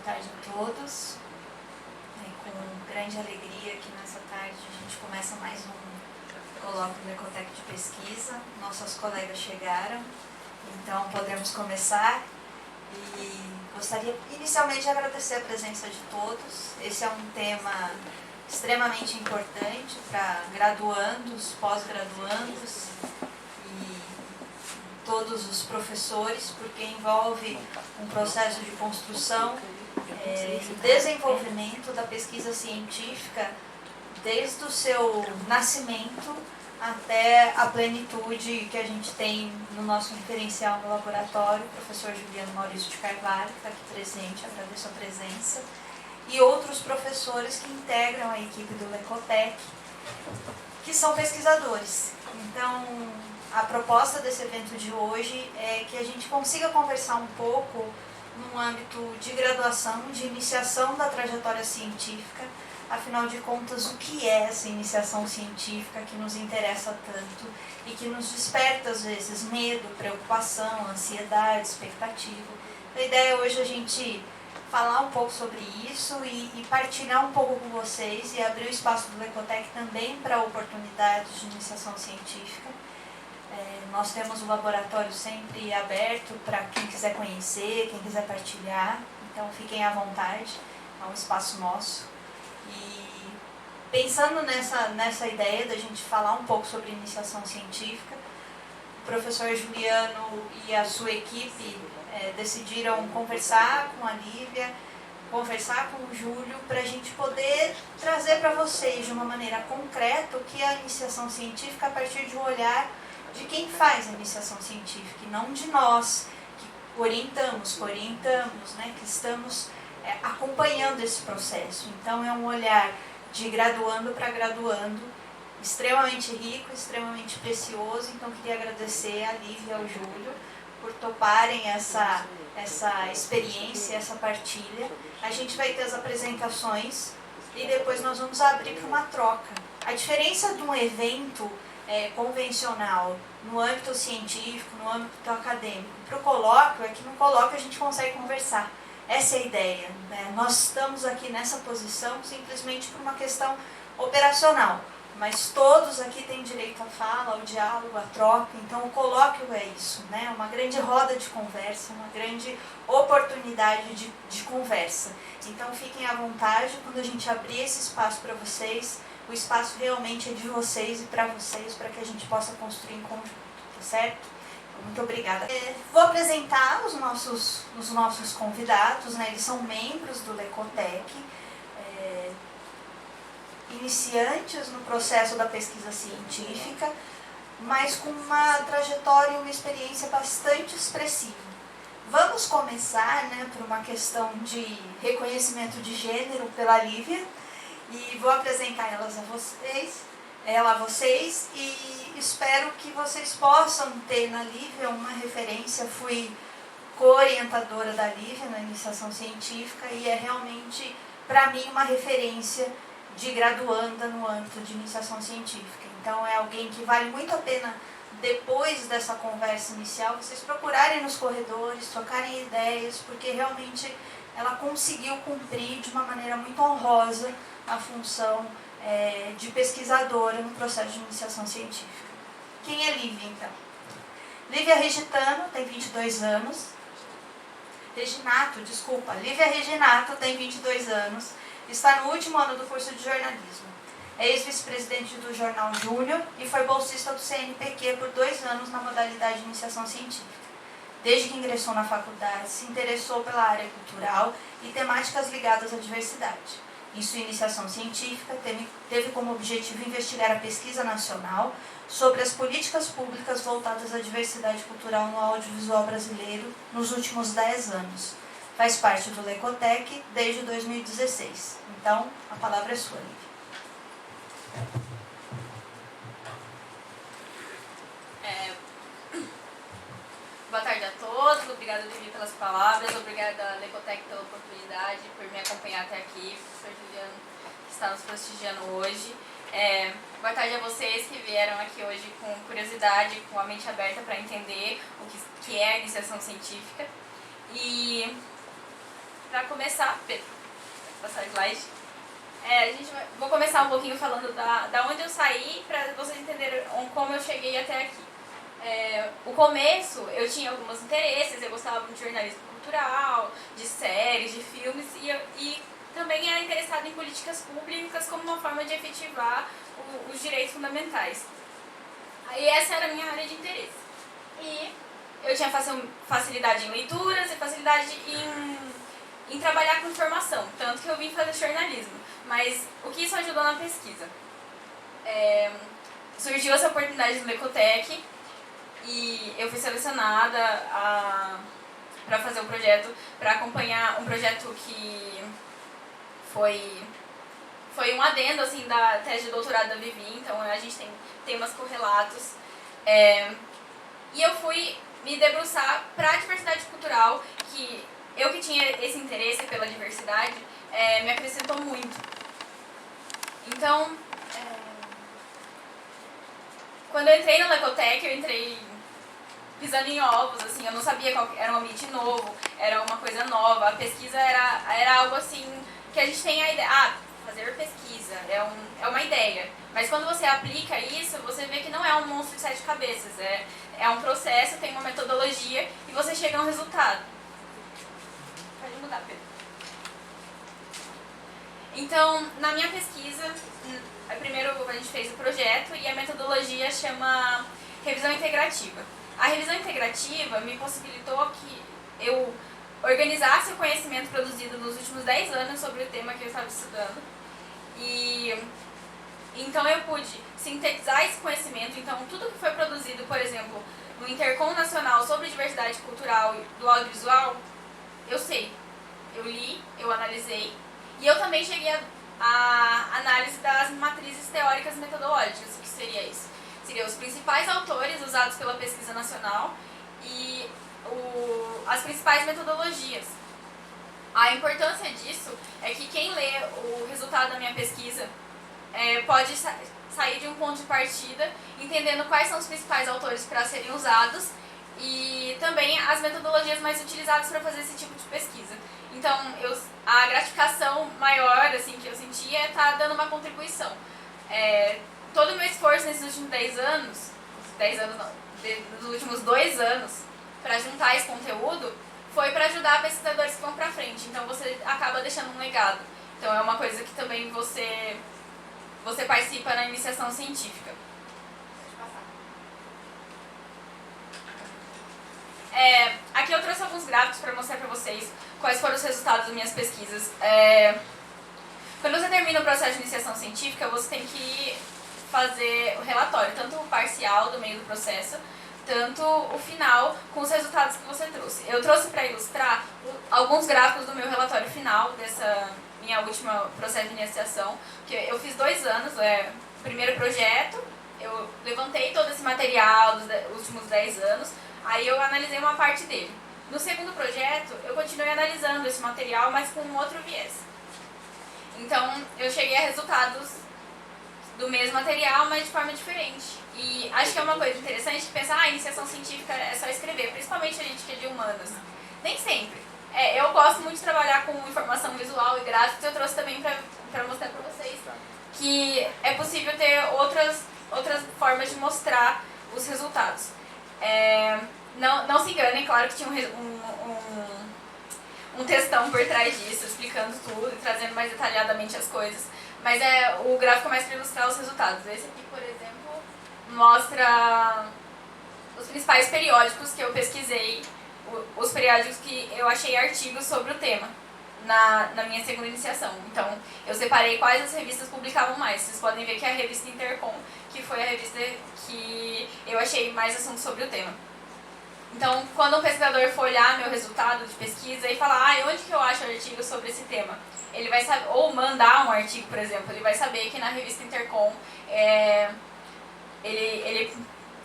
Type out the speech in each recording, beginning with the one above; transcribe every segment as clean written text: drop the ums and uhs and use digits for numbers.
tarde a todos. Com grande alegria que nessa tarde a gente começa mais um colóquio do Lecotec de pesquisa. Nossas colegas chegaram, então podemos começar. E gostaria inicialmente de agradecer a presença de todos. Esse é um tema extremamente importante para graduandos, pós-graduandos e todos os professores, porque envolve um processo de construção e desenvolvimento da pesquisa científica desde o seu nascimento até a plenitude que a gente tem no nosso referencial no laboratório, o professor Juliano Maurício de Carvalho, que está aqui presente, agradeço a presença, e outros professores que integram a equipe do Lecotec, que são pesquisadores. Então, a proposta desse evento de hoje é que a gente consiga conversar um pouco num âmbito de graduação, de iniciação da trajetória científica. Afinal de contas, o que é essa iniciação científica que nos interessa tanto e que nos desperta, às vezes, medo, preocupação, ansiedade, expectativa. A ideia é hoje a gente falar um pouco sobre isso e partilhar um pouco com vocês e abrir o espaço do Lecotec também para oportunidades de iniciação científica. Nós temos o laboratório sempre aberto para quem quiser conhecer, quem quiser partilhar, então fiquem à vontade, é um espaço nosso. E pensando nessa ideia da gente falar um pouco sobre iniciação científica, o professor Juliano e a sua equipe decidiram conversar com a Lívia, conversar com o Júlio, para a gente poder trazer para vocês de uma maneira concreta o que é a iniciação científica a partir de um olhar de quem faz a iniciação científica, e não de nós que orientamos, né, que estamos acompanhando esse processo. Então é um olhar de graduando para graduando, extremamente rico, extremamente precioso. Então queria agradecer a Lívia e ao Júlio por toparem essa experiência, essa partilha. A gente vai ter as apresentações e depois nós vamos abrir para uma troca. A diferença de um evento convencional no âmbito científico, no âmbito acadêmico, para o colóquio, é que no colóquio a gente consegue conversar. Essa é a ideia, né? Nós estamos aqui nessa posição simplesmente por uma questão operacional, mas todos aqui têm direito à fala, ao diálogo, à troca. Então o colóquio é isso, né? Uma grande roda de conversa, uma grande oportunidade de conversa. Então fiquem à vontade, quando a gente abrir esse espaço para vocês, o espaço realmente é de vocês e para vocês, para que a gente possa construir em conjunto, tá certo? Muito obrigada. Vou apresentar os nossos convidados, né? Eles são membros do Lecotec, iniciantes no processo da pesquisa científica, mas com uma trajetória e uma experiência bastante expressiva. Vamos começar, né, por uma questão de reconhecimento de gênero pela Lívia, e vou apresentar ela a vocês, e espero que vocês possam ter na Lívia uma referência. Fui co-orientadora da Lívia na iniciação científica e é realmente, para mim, uma referência de graduanda no âmbito de iniciação científica. Então é alguém que vale muito a pena, depois dessa conversa inicial, vocês procurarem nos corredores, trocarem ideias, porque realmente ela conseguiu cumprir de uma maneira muito honrosa a função de pesquisadora no processo de iniciação científica. Quem é Lívia, então? Lívia Reginato tem 22 anos. Lívia Reginato tem 22 anos, está no último ano do curso de jornalismo. É ex-vice-presidente do Jornal Júnior e foi bolsista do CNPq por 2 anos na modalidade de iniciação científica. Desde que ingressou na faculdade, se interessou pela área cultural e temáticas ligadas à diversidade. Em sua iniciação científica, teve como objetivo investigar a pesquisa nacional sobre as políticas públicas voltadas à diversidade cultural no audiovisual brasileiro nos últimos 10 anos. Faz parte do Lecotec desde 2016. Então, a palavra é sua, Lívia. Boa tarde a todos, obrigada, Lívia, pelas palavras, obrigada, Lecotec, pela oportunidade, por me acompanhar até aqui, professor Juliano, que está nos prestigiando hoje. Boa tarde a vocês que vieram aqui hoje com curiosidade, com a mente aberta para entender o que é a iniciação científica. E para começar, Pedro, passar slide. Vou começar um pouquinho falando da onde eu saí, para vocês entenderem como eu cheguei até aqui. O começo, eu tinha alguns interesses, eu gostava muito de jornalismo cultural, de séries, de filmes, e também era interessada em políticas públicas como uma forma de efetivar os direitos fundamentais. Aí essa era a minha área de interesse. E eu tinha facilidade em leituras e facilidade em trabalhar com informação, tanto que eu vim fazer jornalismo. Mas o que isso ajudou na pesquisa? Surgiu essa oportunidade no Lecotec e eu fui selecionada para fazer um projeto, para acompanhar um projeto que foi um adendo assim, da tese de doutorado da Vivi, então a gente tem temas correlatos. E eu fui me debruçar para a diversidade cultural, que eu que tinha esse interesse pela diversidade, me acrescentou muito. Então, quando eu entrei no Lecotec, eu entrei pisando em ovos, assim, eu não sabia qual era um ambiente novo, era uma coisa nova, a pesquisa era algo assim, que a gente tem a ideia, fazer pesquisa, é uma ideia, mas quando você aplica isso, você vê que não é um monstro de 7 cabeças, é um processo, tem uma metodologia e você chega a um resultado. Pode mudar, Pedro. Então, na minha pesquisa, primeiro a gente fez o projeto e a metodologia chama revisão integrativa. A revisão integrativa me possibilitou que eu organizasse o conhecimento produzido nos últimos 10 anos sobre o tema que eu estava estudando. E então eu pude sintetizar esse conhecimento. Então, tudo que foi produzido, por exemplo, no Intercom Nacional sobre diversidade cultural do audiovisual, eu sei. Eu li, eu analisei. E eu também cheguei à análise das matrizes teóricas e metodológicas. O que seria isso? Seriam os principais autores usados pela pesquisa nacional e as principais metodologias. A importância disso é que quem lê o resultado da minha pesquisa pode sair de um ponto de partida entendendo quais são os principais autores para serem usados e também as metodologias mais utilizadas para fazer esse tipo de pesquisa. Então, a gratificação maior assim, que eu senti é estar dando uma contribuição. Todo o meu esforço nesses últimos 10 anos, nos últimos 2 anos, para juntar esse conteúdo, foi para ajudar pesquisadores que vão para frente. Então, você acaba deixando um legado. Então, é uma coisa que também você participa na iniciação científica. Aqui eu trouxe alguns gráficos para mostrar para vocês quais foram os resultados das minhas pesquisas. Quando você termina o processo de iniciação científica, você tem que fazer o relatório, tanto o parcial do meio do processo, tanto o final com os resultados que você trouxe. Eu trouxe para ilustrar alguns gráficos do meu relatório final, dessa minha última processo de iniciação, que eu fiz 2 anos, o primeiro projeto, eu levantei todo esse material dos últimos 10 anos, aí eu analisei uma parte dele. No segundo projeto, eu continuei analisando esse material, mas com um outro viés. Então, eu cheguei a resultados do mesmo material, mas de forma diferente. E acho que é uma coisa interessante pensar, iniciação científica é só escrever, principalmente a gente que é de humanas. Nem sempre. Eu gosto muito de trabalhar com informação visual e gráfica, eu trouxe também para mostrar para vocês que é possível ter outras formas de mostrar os resultados. Não se enganem, claro que tinha um textão por trás disso, explicando tudo e trazendo mais detalhadamente as coisas. Mas o gráfico mais para ilustrar os resultados. Esse aqui, por exemplo, mostra os principais periódicos que eu pesquisei, os periódicos que eu achei artigos sobre o tema na minha segunda iniciação. Então, eu separei quais as revistas publicavam mais. Vocês podem ver que é a revista Intercom, que foi a revista que eu achei mais assuntos sobre o tema. Então, quando um pesquisador for olhar meu resultado de pesquisa e falar, onde que eu acho artigo sobre esse tema? Ele vai saber, ou mandar um artigo, por exemplo, ele vai saber que na revista Intercom ele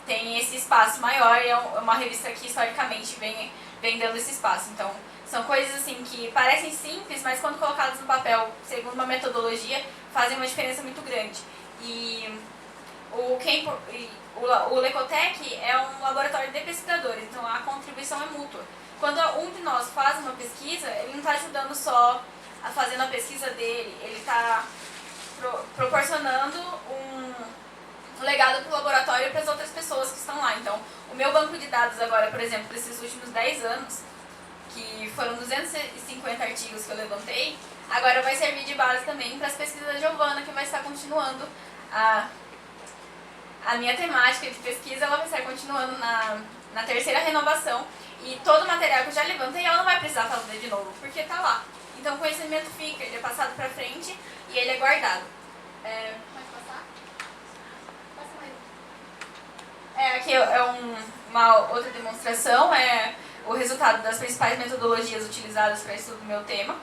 tem esse espaço maior e é uma revista que historicamente vem dando esse espaço. Então, são coisas assim que parecem simples, mas quando colocadas no papel, segundo uma metodologia, fazem uma diferença muito grande. E o Lecotec é um laboratório de pesquisadores, então a contribuição é mútua. Quando um de nós faz uma pesquisa, ele não está ajudando só a fazendo a pesquisa dele, ele está proporcionando um legado para o laboratório e para as outras pessoas que estão lá. Então, o meu banco de dados agora, por exemplo, desses últimos 10 anos, que foram 250 artigos que eu levantei, agora vai servir de base também para as pesquisas da Giovana, que vai estar continuando a minha temática de pesquisa, ela vai estar continuando na terceira renovação, e todo o material que eu já levantei, ela não vai precisar fazer de novo, porque está lá. Então o conhecimento fica, ele é passado para frente e ele é guardado. Pode passar? Passa mais. Aqui é uma outra demonstração, é o resultado das principais metodologias utilizadas para estudo do meu tema.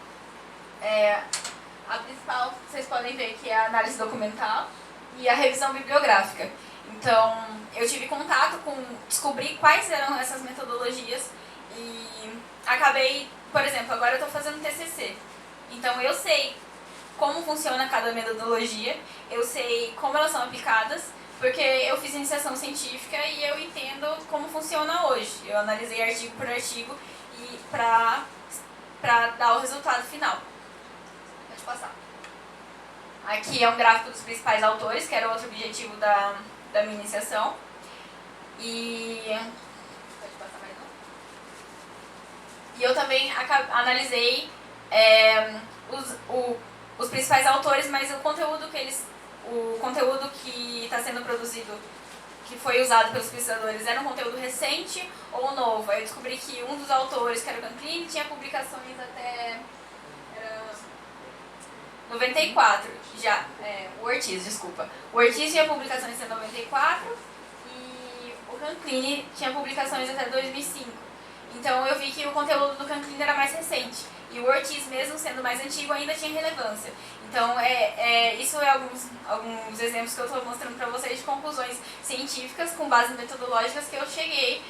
A principal, vocês podem ver que é a análise documental e a revisão bibliográfica. Então, eu tive contato com descobrir quais eram essas metodologias e acabei, por exemplo, agora eu estou fazendo TCC. Então, eu sei como funciona cada metodologia, eu sei como elas são aplicadas, porque eu fiz iniciação científica e eu entendo como funciona hoje. Eu analisei artigo por artigo e para dar o resultado final. Pode passar. Aqui é um gráfico dos principais autores, que era outro objetivo da minha iniciação. E pode passar mais um. E eu também analisei os principais autores, mas o conteúdo que está sendo produzido, que foi usado pelos pesquisadores, era um conteúdo recente ou novo. Aí eu descobri que um dos autores, que era o Canclini, tinha publicações até 94, o Ortiz, desculpa. O Ortiz tinha publicações até 94 e o Canclini tinha publicações até 2005. Então eu vi que o conteúdo do Canclini era mais recente e o Ortiz, mesmo sendo mais antigo, ainda tinha relevância. Então isso é alguns exemplos que eu estou mostrando para vocês de conclusões científicas com base metodológicas que eu cheguei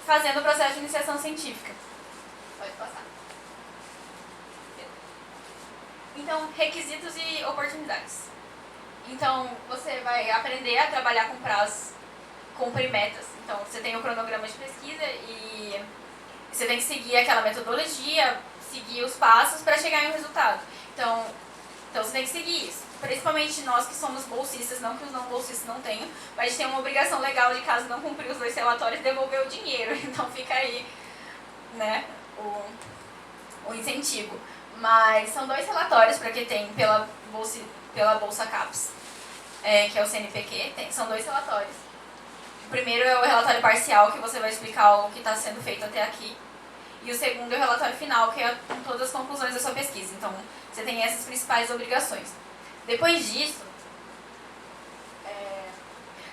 fazendo o processo de iniciação científica. Pode passar. Então, requisitos e oportunidades. Então, você vai aprender a trabalhar com prazos, cumprir metas. Então, você tem um cronograma de pesquisa e você tem que seguir aquela metodologia, seguir os passos para chegar em um resultado. Então, você tem que seguir isso. Principalmente nós que somos bolsistas, não que os não bolsistas não tenham, mas a gente tem uma obrigação legal de, caso não cumprir os 2 relatórios, devolver o dinheiro. Então, fica aí, né, o incentivo. Mas são 2 relatórios para quem tem pela Bolsa CAPES, que é o CNPq, são 2 relatórios. O primeiro é o relatório parcial, que você vai explicar o que está sendo feito até aqui. E o segundo é o relatório final, que é com todas as conclusões da sua pesquisa. Então, você tem essas principais obrigações. Depois disso,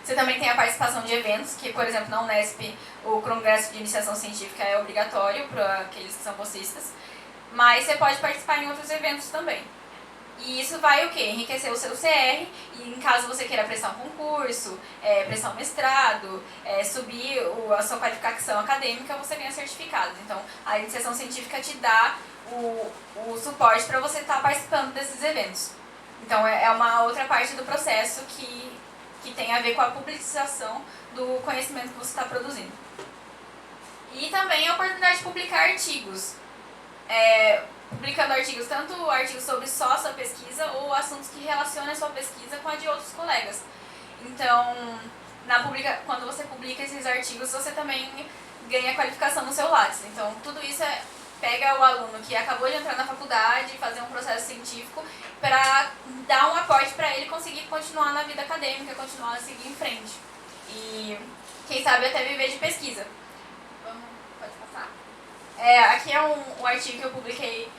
você também tem a participação de eventos, que, por exemplo, na Unesp, o Congresso de Iniciação Científica é obrigatório para aqueles que são bolsistas. Mas você pode participar em outros eventos também. E isso vai o quê? Enriquecer o seu CR, e em caso você queira prestar um concurso, prestar um mestrado, subir a sua qualificação acadêmica, você ganha certificados. Então, a iniciação científica te dá o suporte para você estar participando desses eventos. Então, é uma outra parte do processo que tem a ver com a publicização do conhecimento que você está produzindo. E também a oportunidade de publicar artigos. Publicando artigos, tanto artigos sobre só a sua pesquisa ou assuntos que relacionam a sua pesquisa com a de outros colegas. Então, quando você publica esses artigos, você também ganha qualificação no seu Lattes. Então, tudo isso pega o aluno que acabou de entrar na faculdade, fazer um processo científico, para dar um aporte para ele conseguir continuar na vida acadêmica, continuar a seguir em frente. E, quem sabe, até viver de pesquisa. Pode passar? Aqui é um artigo que eu publiquei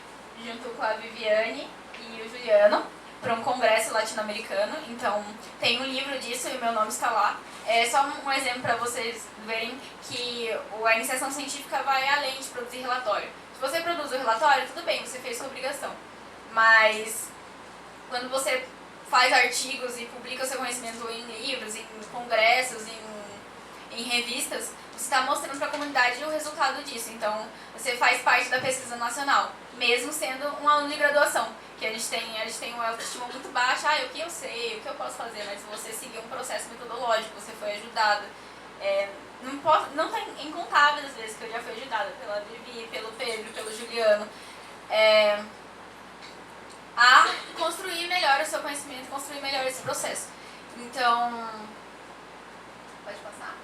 junto com a Viviane e o Juliano para um congresso latino-americano. Então, tem um livro disso e o meu nome está lá. É só um exemplo para vocês verem que a iniciação científica vai além de produzir relatório. Se você produz o relatório, tudo bem, você fez sua obrigação. Mas, quando você faz artigos e publica o seu conhecimento em livros, em congressos, em em revistas, você está mostrando para a comunidade o resultado disso. Então, você faz parte da pesquisa nacional, mesmo sendo um aluno de graduação, que a gente tem uma autoestima muito baixa, o que eu sei, o que eu posso fazer, mas você seguiu um processo metodológico, você foi ajudada. Não tem incontáveis as vezes que eu já fui ajudada pela Vivi, pelo Pedro, pelo Juliano, a construir melhor o seu conhecimento, construir melhor esse processo. Então, pode passar?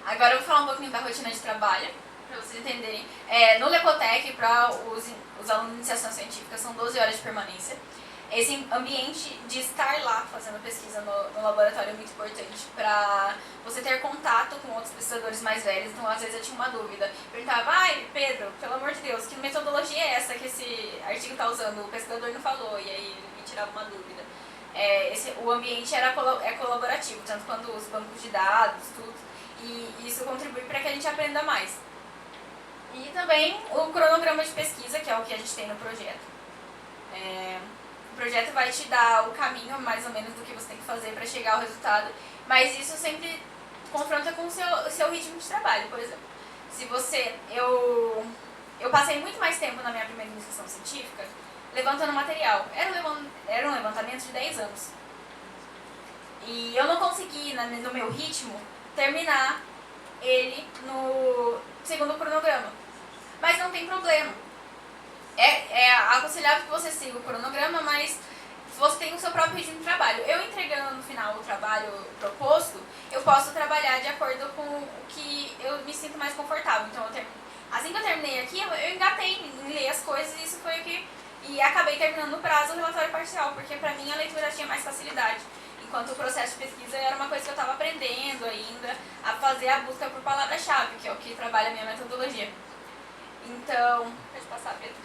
Agora eu vou falar um pouquinho da rotina de trabalho, para vocês entenderem. No Lecotec, para os alunos de iniciação científica, são 12 horas de permanência. Esse ambiente de estar lá fazendo pesquisa no laboratório é muito importante para você ter contato com outros pesquisadores mais velhos. Então, às vezes eu tinha uma dúvida. Perguntava, Pedro, pelo amor de Deus, que metodologia é essa que esse artigo está usando? O pesquisador não falou, e aí ele me tirava uma dúvida. O ambiente é colaborativo, tanto quanto os bancos de dados, tudo. E isso contribui para que a gente aprenda mais. E também o cronograma de pesquisa, que é o que a gente tem no projeto. O projeto vai te dar o caminho, mais ou menos, do que você tem que fazer para chegar ao resultado, mas isso sempre confronta com o seu ritmo de trabalho, por exemplo. Eu passei muito mais tempo na minha primeira iniciação científica levantando material. Era um levantamento de 10 anos. E eu não consegui, no meu ritmo, terminar ele no segundo cronograma. Mas não tem problema. É aconselhável que você siga o cronograma, mas você tem o seu próprio ritmo de trabalho. Eu entregando no final o trabalho proposto, eu posso trabalhar de acordo com o que eu me sinto mais confortável. Então, assim que eu terminei aqui, eu engatei em ler as coisas e isso foi o que... E acabei terminando no prazo o relatório parcial, porque para mim a leitura tinha mais facilidade. Enquanto o processo de pesquisa era uma coisa que eu estava aprendendo ainda, a fazer a busca por palavra-chave, que é o que trabalha a minha metodologia. Então, pode passar, Pedro.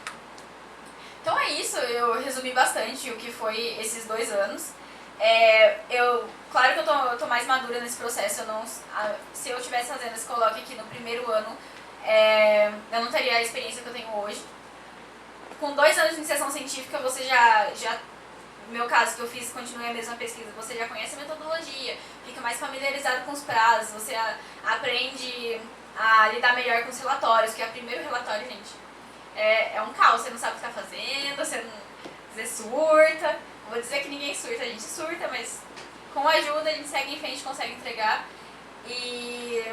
Então é isso, eu resumi bastante o que foi esses 2 anos. Claro que eu tô mais madura nesse processo, se eu estivesse fazendo esse colóquio aqui no primeiro ano, eu não teria a experiência que eu tenho hoje. Com 2 anos de iniciação científica, você já no meu caso, que eu fiz, continuei a mesma pesquisa, você já conhece a metodologia, fica mais familiarizado com os prazos, você aprende a lidar melhor com os relatórios, que é o primeiro relatório, gente. É um caos, você não sabe o que está fazendo, você surta. Vou dizer que ninguém surta, a gente surta, mas com ajuda a gente segue em frente, consegue entregar e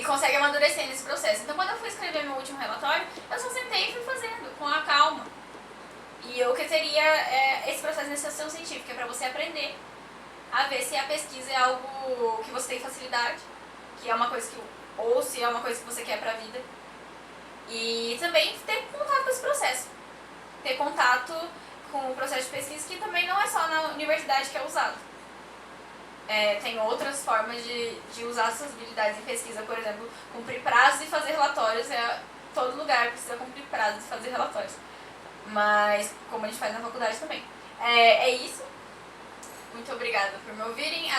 consegue amadurecer nesse processo. Então, quando eu fui escrever meu último relatório, eu só sentei e fui fazendo, com a calma. E eu que teria esse processo de iniciação científica, para você aprender a ver se a pesquisa é algo que você tem facilidade, que é uma coisa ou se é uma coisa que você quer para a vida. E também ter contato com esse processo. Ter contato com o processo de pesquisa, que também não é só na universidade que é usado. Tem outras formas de usar essas habilidades em pesquisa, por exemplo, cumprir prazos e fazer relatórios. Todo lugar precisa cumprir prazos e fazer relatórios. Mas, como a gente faz na faculdade também. É isso. Muito obrigada por me ouvirem.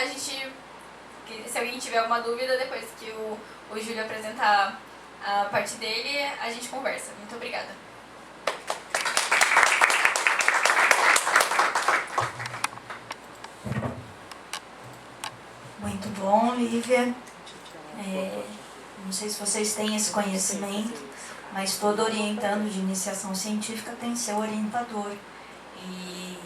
Se alguém tiver alguma dúvida, depois que o Júlio apresentar a parte dele, a gente conversa. Muito obrigada. Muito bom, Lívia. Não sei se vocês têm esse conhecimento, mas todo orientando de iniciação científica tem seu orientador. E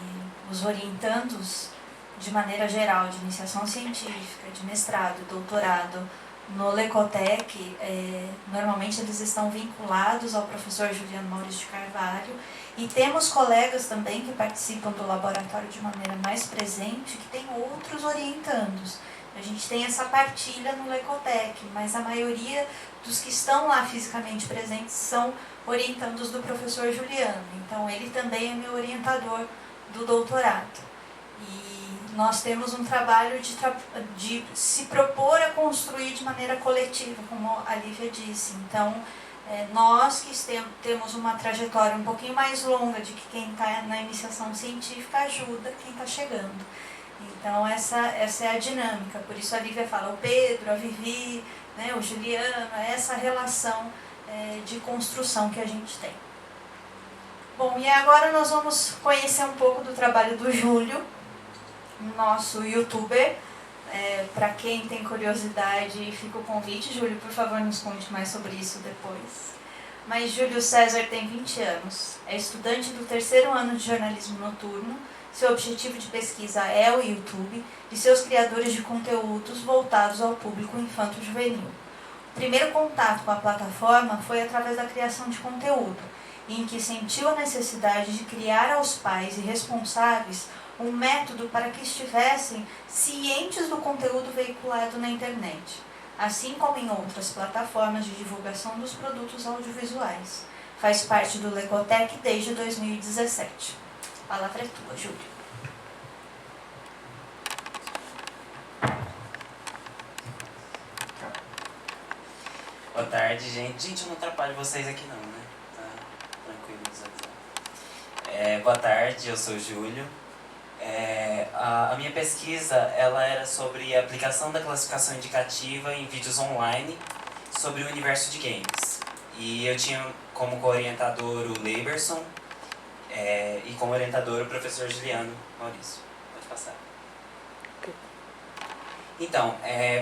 os orientandos, de maneira geral, de iniciação científica, de mestrado, doutorado, no Lecotec, normalmente eles estão vinculados ao professor Juliano Maurício de Carvalho, e temos colegas também que participam do laboratório de maneira mais presente, que tem outros orientandos. A gente tem essa partilha no Lecotec, mas a maioria dos que estão lá fisicamente presentes são orientandos do professor Juliano. Então, ele também é meu orientador do doutorado. E nós temos um trabalho de se propor a construir de maneira coletiva, como a Lívia disse. Então, nós que temos uma trajetória um pouquinho mais longa de que quem está na iniciação científica ajuda quem está chegando. Então, essa é a dinâmica. Por isso a Lívia fala o Pedro, a Vivi, né, o Juliano, essa relação de construção que a gente tem. Bom, e agora nós vamos conhecer um pouco do trabalho do Júlio, nosso youtuber. Para quem tem curiosidade, fica o convite. Júlio, por favor, nos conte mais sobre isso depois. Mas Júlio César tem 20 anos, é estudante do 3º ano de jornalismo noturno. Seu objetivo de pesquisa é o YouTube e seus criadores de conteúdos voltados ao público infanto-juvenil. O primeiro contato com a plataforma foi através da criação de conteúdo, em que sentiu a necessidade de criar aos pais e responsáveis um método para que estivessem cientes do conteúdo veiculado na internet, assim como em outras plataformas de divulgação dos produtos audiovisuais. Faz parte do Lecotec desde 2017. A palavra é tua, Júlio. Boa tarde, gente. Gente, eu não atrapalho vocês aqui não, né? Tá tranquilo, visualizar. Boa tarde, eu sou o Júlio. A minha pesquisa ela era sobre a aplicação da classificação indicativa em vídeos online sobre o universo de games. E eu tinha como co-orientador o Leiberson e como orientador o professor Juliano Maurício. Pode passar. Então,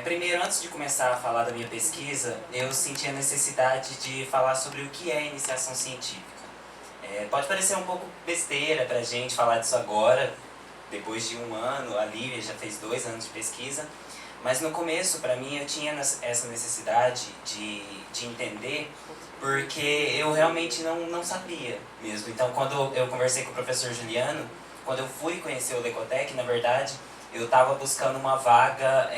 primeiro, antes de começar a falar da minha pesquisa, eu senti a necessidade de falar sobre o que é iniciação científica. Pode parecer um pouco besteira pra gente falar disso agora, depois de 1 ano, a Lívia já fez 2 anos de pesquisa, mas no começo, para mim, eu tinha essa necessidade de entender, porque eu realmente não sabia mesmo. Então, quando eu conversei com o professor Juliano, quando eu fui conhecer o Lecotec, na verdade, eu estava buscando uma vaga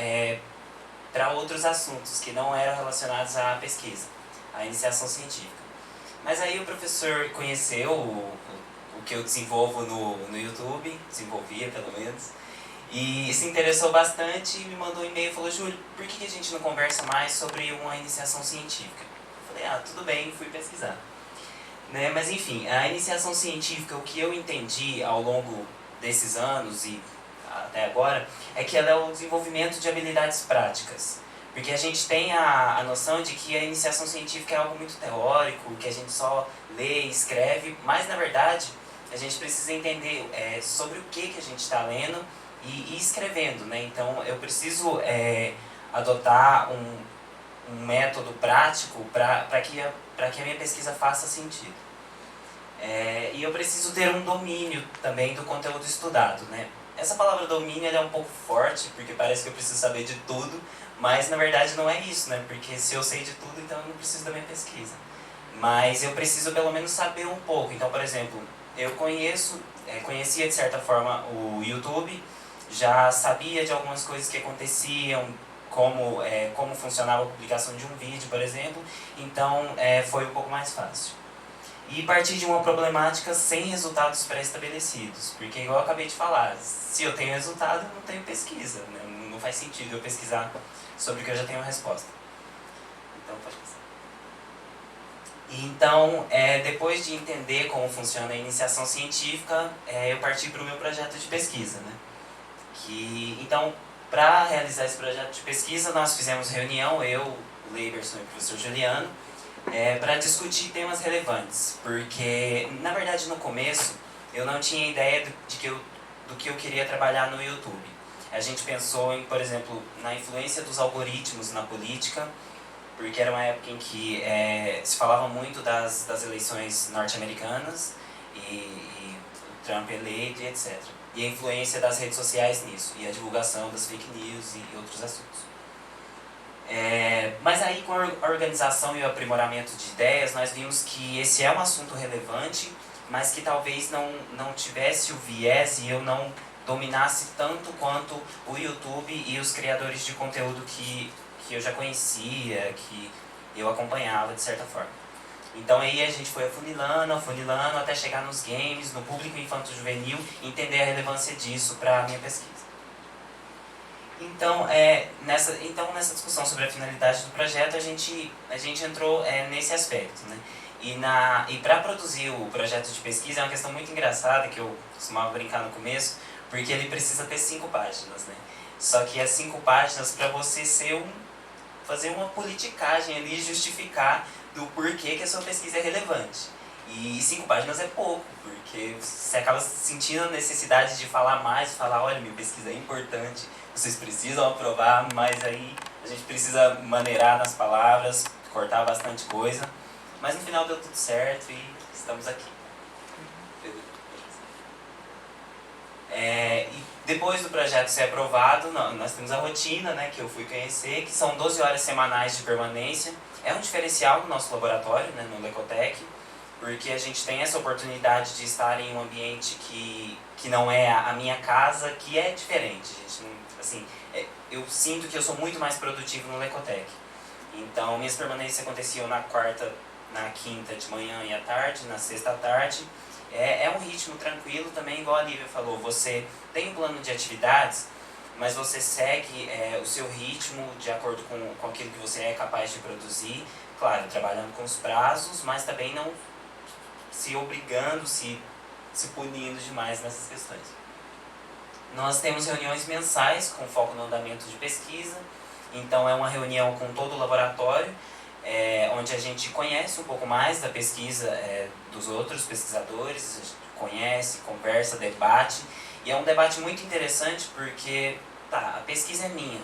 para outros assuntos que não eram relacionados à pesquisa, à iniciação científica. Mas aí o professor conheceu o que eu desenvolvo no YouTube, desenvolvia pelo menos, e se interessou bastante e me mandou um e-mail e falou: Júlio, por que a gente não conversa mais sobre uma iniciação científica? Eu falei: tudo bem, fui pesquisar. Né? Mas enfim, a iniciação científica, o que eu entendi ao longo desses anos e até agora, é que ela é o desenvolvimento de habilidades práticas. Porque a gente tem a noção de que a iniciação científica é algo muito teórico, que a gente só lê e escreve, mas na verdade a gente precisa entender sobre o que a gente está lendo e escrevendo, né? Então eu preciso adotar um método prático para que a minha pesquisa faça sentido. E eu preciso ter um domínio também do conteúdo estudado, né? Essa palavra domínio ela é um pouco forte, porque parece que eu preciso saber de tudo, mas na verdade não é isso, né? Porque se eu sei de tudo, então eu não preciso da minha pesquisa. Mas eu preciso pelo menos saber um pouco. Então, por exemplo, eu conhecia de certa forma o YouTube, já sabia de algumas coisas que aconteciam, como funcionava a publicação de um vídeo, por exemplo, então foi um pouco mais fácil. E partir de uma problemática sem resultados pré-estabelecidos, porque igual eu acabei de falar, se eu tenho resultado, eu não tenho pesquisa, né? Não faz sentido eu pesquisar sobre o que eu já tenho a resposta. Então, pode passar. Então, depois de entender como funciona a iniciação científica, eu parti para o meu projeto de pesquisa, né? Então, para realizar esse projeto de pesquisa, nós fizemos reunião, eu, o Leiberson e o professor Juliano, para discutir temas relevantes, porque, na verdade, no começo, eu não tinha ideia do que eu queria trabalhar no YouTube. A gente pensou em, por exemplo, na influência dos algoritmos na política, porque era uma época em que se falava muito das eleições norte-americanas e o Trump eleito e etc. E a influência das redes sociais nisso, e a divulgação das fake news e outros assuntos. Mas aí, com a organização e o aprimoramento de ideias, nós vimos que esse é um assunto relevante, mas que talvez não tivesse o viés e eu não dominasse tanto quanto o YouTube e os criadores de conteúdo que eu já conhecia, que eu acompanhava de certa forma. Então aí a gente foi afunilando, até chegar nos games, no público infanto-juvenil, entender a relevância disso para a minha pesquisa. Então, nessa discussão sobre a finalidade do projeto, a gente entrou nesse aspecto, né? E para produzir o projeto de pesquisa é uma questão muito engraçada, que eu costumava brincar no começo, porque ele precisa ter 5 páginas, né? Só que as 5 páginas para você fazer uma politicagem ali, justificar do porquê que a sua pesquisa é relevante. E 5 páginas é pouco, porque você acaba sentindo a necessidade de falar mais, falar, olha, minha pesquisa é importante, vocês precisam aprovar, mas aí a gente precisa maneirar nas palavras, cortar bastante coisa. Mas no final deu tudo certo e estamos aqui. E depois do projeto ser aprovado, nós temos a rotina, né, que eu fui conhecer, que são 12 horas semanais de permanência. É um diferencial no nosso laboratório, né, no Lecotec, porque a gente tem essa oportunidade de estar em um ambiente que não é a minha casa, que é diferente. Gente, assim, eu sinto que eu sou muito mais produtivo no Lecotec. Então, minhas permanências aconteciam na quarta, na quinta de manhã e à tarde, na sexta à tarde. É um ritmo tranquilo também, igual a Lívia falou, você tem um plano de atividades, mas você segue o seu ritmo de acordo com aquilo que você é capaz de produzir, claro, trabalhando com os prazos, mas também não se obrigando, se punindo demais nessas questões. Nós temos reuniões mensais com foco no andamento de pesquisa, então é uma reunião com todo o laboratório, onde a gente conhece um pouco mais da pesquisa dos outros pesquisadores, a gente conhece, conversa, debate, e é um debate muito interessante porque, a pesquisa é minha,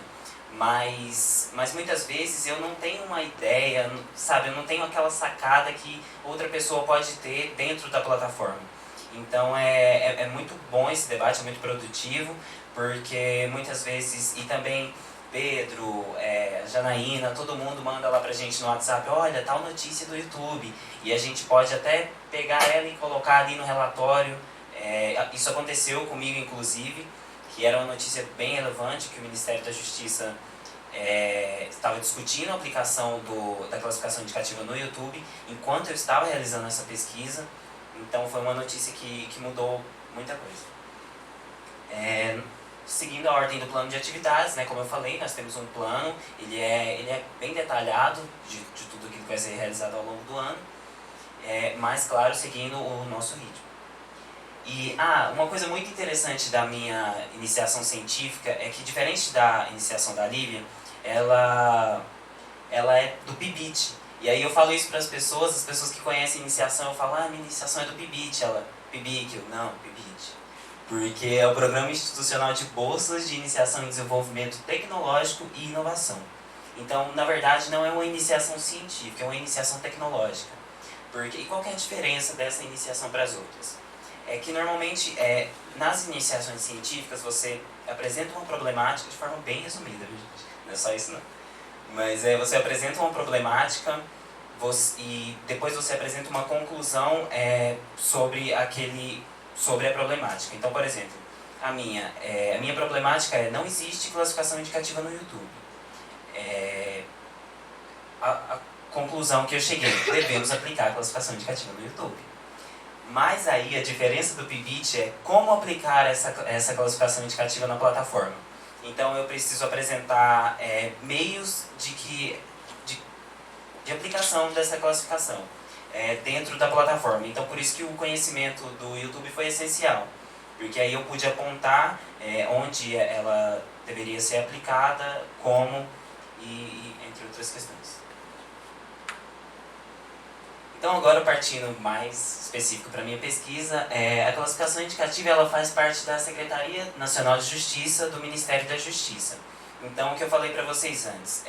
mas muitas vezes eu não tenho uma ideia, sabe, eu não tenho aquela sacada que outra pessoa pode ter dentro da plataforma. Então é muito bom esse debate, é muito produtivo, porque muitas vezes, e também Pedro, Janaína, todo mundo manda lá pra gente no WhatsApp, olha, tal notícia do YouTube, e a gente pode até pegar ela e colocar ali no relatório. Isso aconteceu comigo, inclusive, que era uma notícia bem relevante, que o Ministério da Justiça estava discutindo a aplicação da classificação indicativa no YouTube, enquanto eu estava realizando essa pesquisa. Então foi uma notícia que mudou muita coisa. Seguindo a ordem do plano de atividades, né, como eu falei, nós temos um plano, ele é bem detalhado de tudo aquilo que vai ser realizado ao longo do ano, mas, claro, seguindo o nosso ritmo. E uma coisa muito interessante da minha iniciação científica é que, diferente da iniciação da Lívia, ela é do PIBIT. E aí eu falo isso para as pessoas que conhecem a iniciação, eu falo, minha iniciação é do PIBIT. Ela, PIBIC, não, PIBIT. Porque é o Programa Institucional de Bolsas de Iniciação em Desenvolvimento Tecnológico e Inovação. Então, na verdade, não é uma iniciação científica, é uma iniciação tecnológica. E qual que é a diferença dessa iniciação para as outras? É que, normalmente, nas iniciações científicas, você apresenta uma problemática de forma bem resumida, viu, gente? Não é só isso, não. Mas você apresenta uma problemática e depois você apresenta uma conclusão sobre a problemática. Então, por exemplo, a minha problemática não existe classificação indicativa no YouTube. A conclusão que eu cheguei, devemos aplicar a classificação indicativa no YouTube. Mas aí a diferença do PIBIT é como aplicar essa classificação indicativa na plataforma. Então eu preciso apresentar meios de aplicação dessa classificação dentro da plataforma. Então por isso que o conhecimento do YouTube foi essencial, porque aí eu pude apontar onde ela deveria ser aplicada, como e entre outras questões. Então agora partindo mais específico para a minha pesquisa, a classificação indicativa ela faz parte da Secretaria Nacional de Justiça do Ministério da Justiça. Então o que eu falei para vocês antes,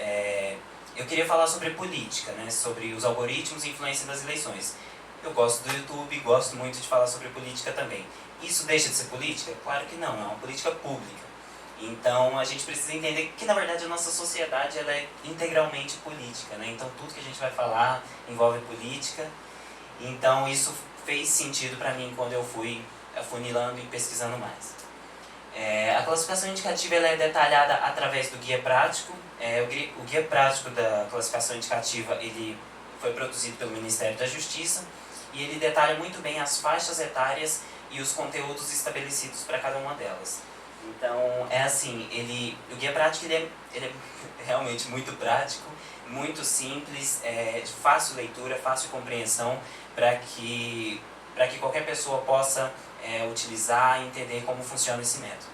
eu queria falar sobre política, né, sobre os algoritmos e influência das eleições. Eu gosto do YouTube, gosto muito de falar sobre política também. Isso deixa de ser política? Claro que não, é uma política pública. Então a gente precisa entender que na verdade a nossa sociedade ela é integralmente política, né? Então tudo que a gente vai falar envolve política. Então isso fez sentido para mim quando eu fui afunilando e pesquisando mais. A classificação indicativa ela é detalhada através do guia prático. O guia prático da classificação indicativa ele foi produzido pelo Ministério da Justiça e ele detalha muito bem as faixas etárias e os conteúdos estabelecidos para cada uma delas. Então, o guia prático ele é realmente muito prático, muito simples, de fácil leitura, fácil compreensão, para que qualquer pessoa possa utilizar e entender como funciona esse método.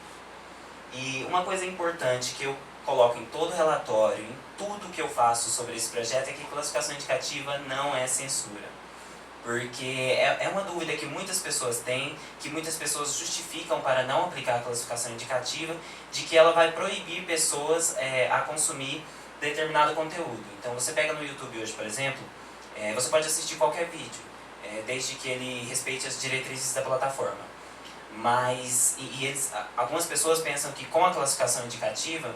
E uma coisa importante que eu coloco em todo relatório, em tudo que eu faço sobre esse projeto, é que classificação indicativa não é censura. porque é uma dúvida que muitas pessoas têm, que muitas pessoas justificam para não aplicar a classificação indicativa, de que ela vai proibir pessoas a consumir determinado conteúdo. Então você pega no YouTube hoje, por exemplo, você pode assistir qualquer vídeo, desde que ele respeite as diretrizes da plataforma. Mas algumas pessoas pensam que com a classificação indicativa,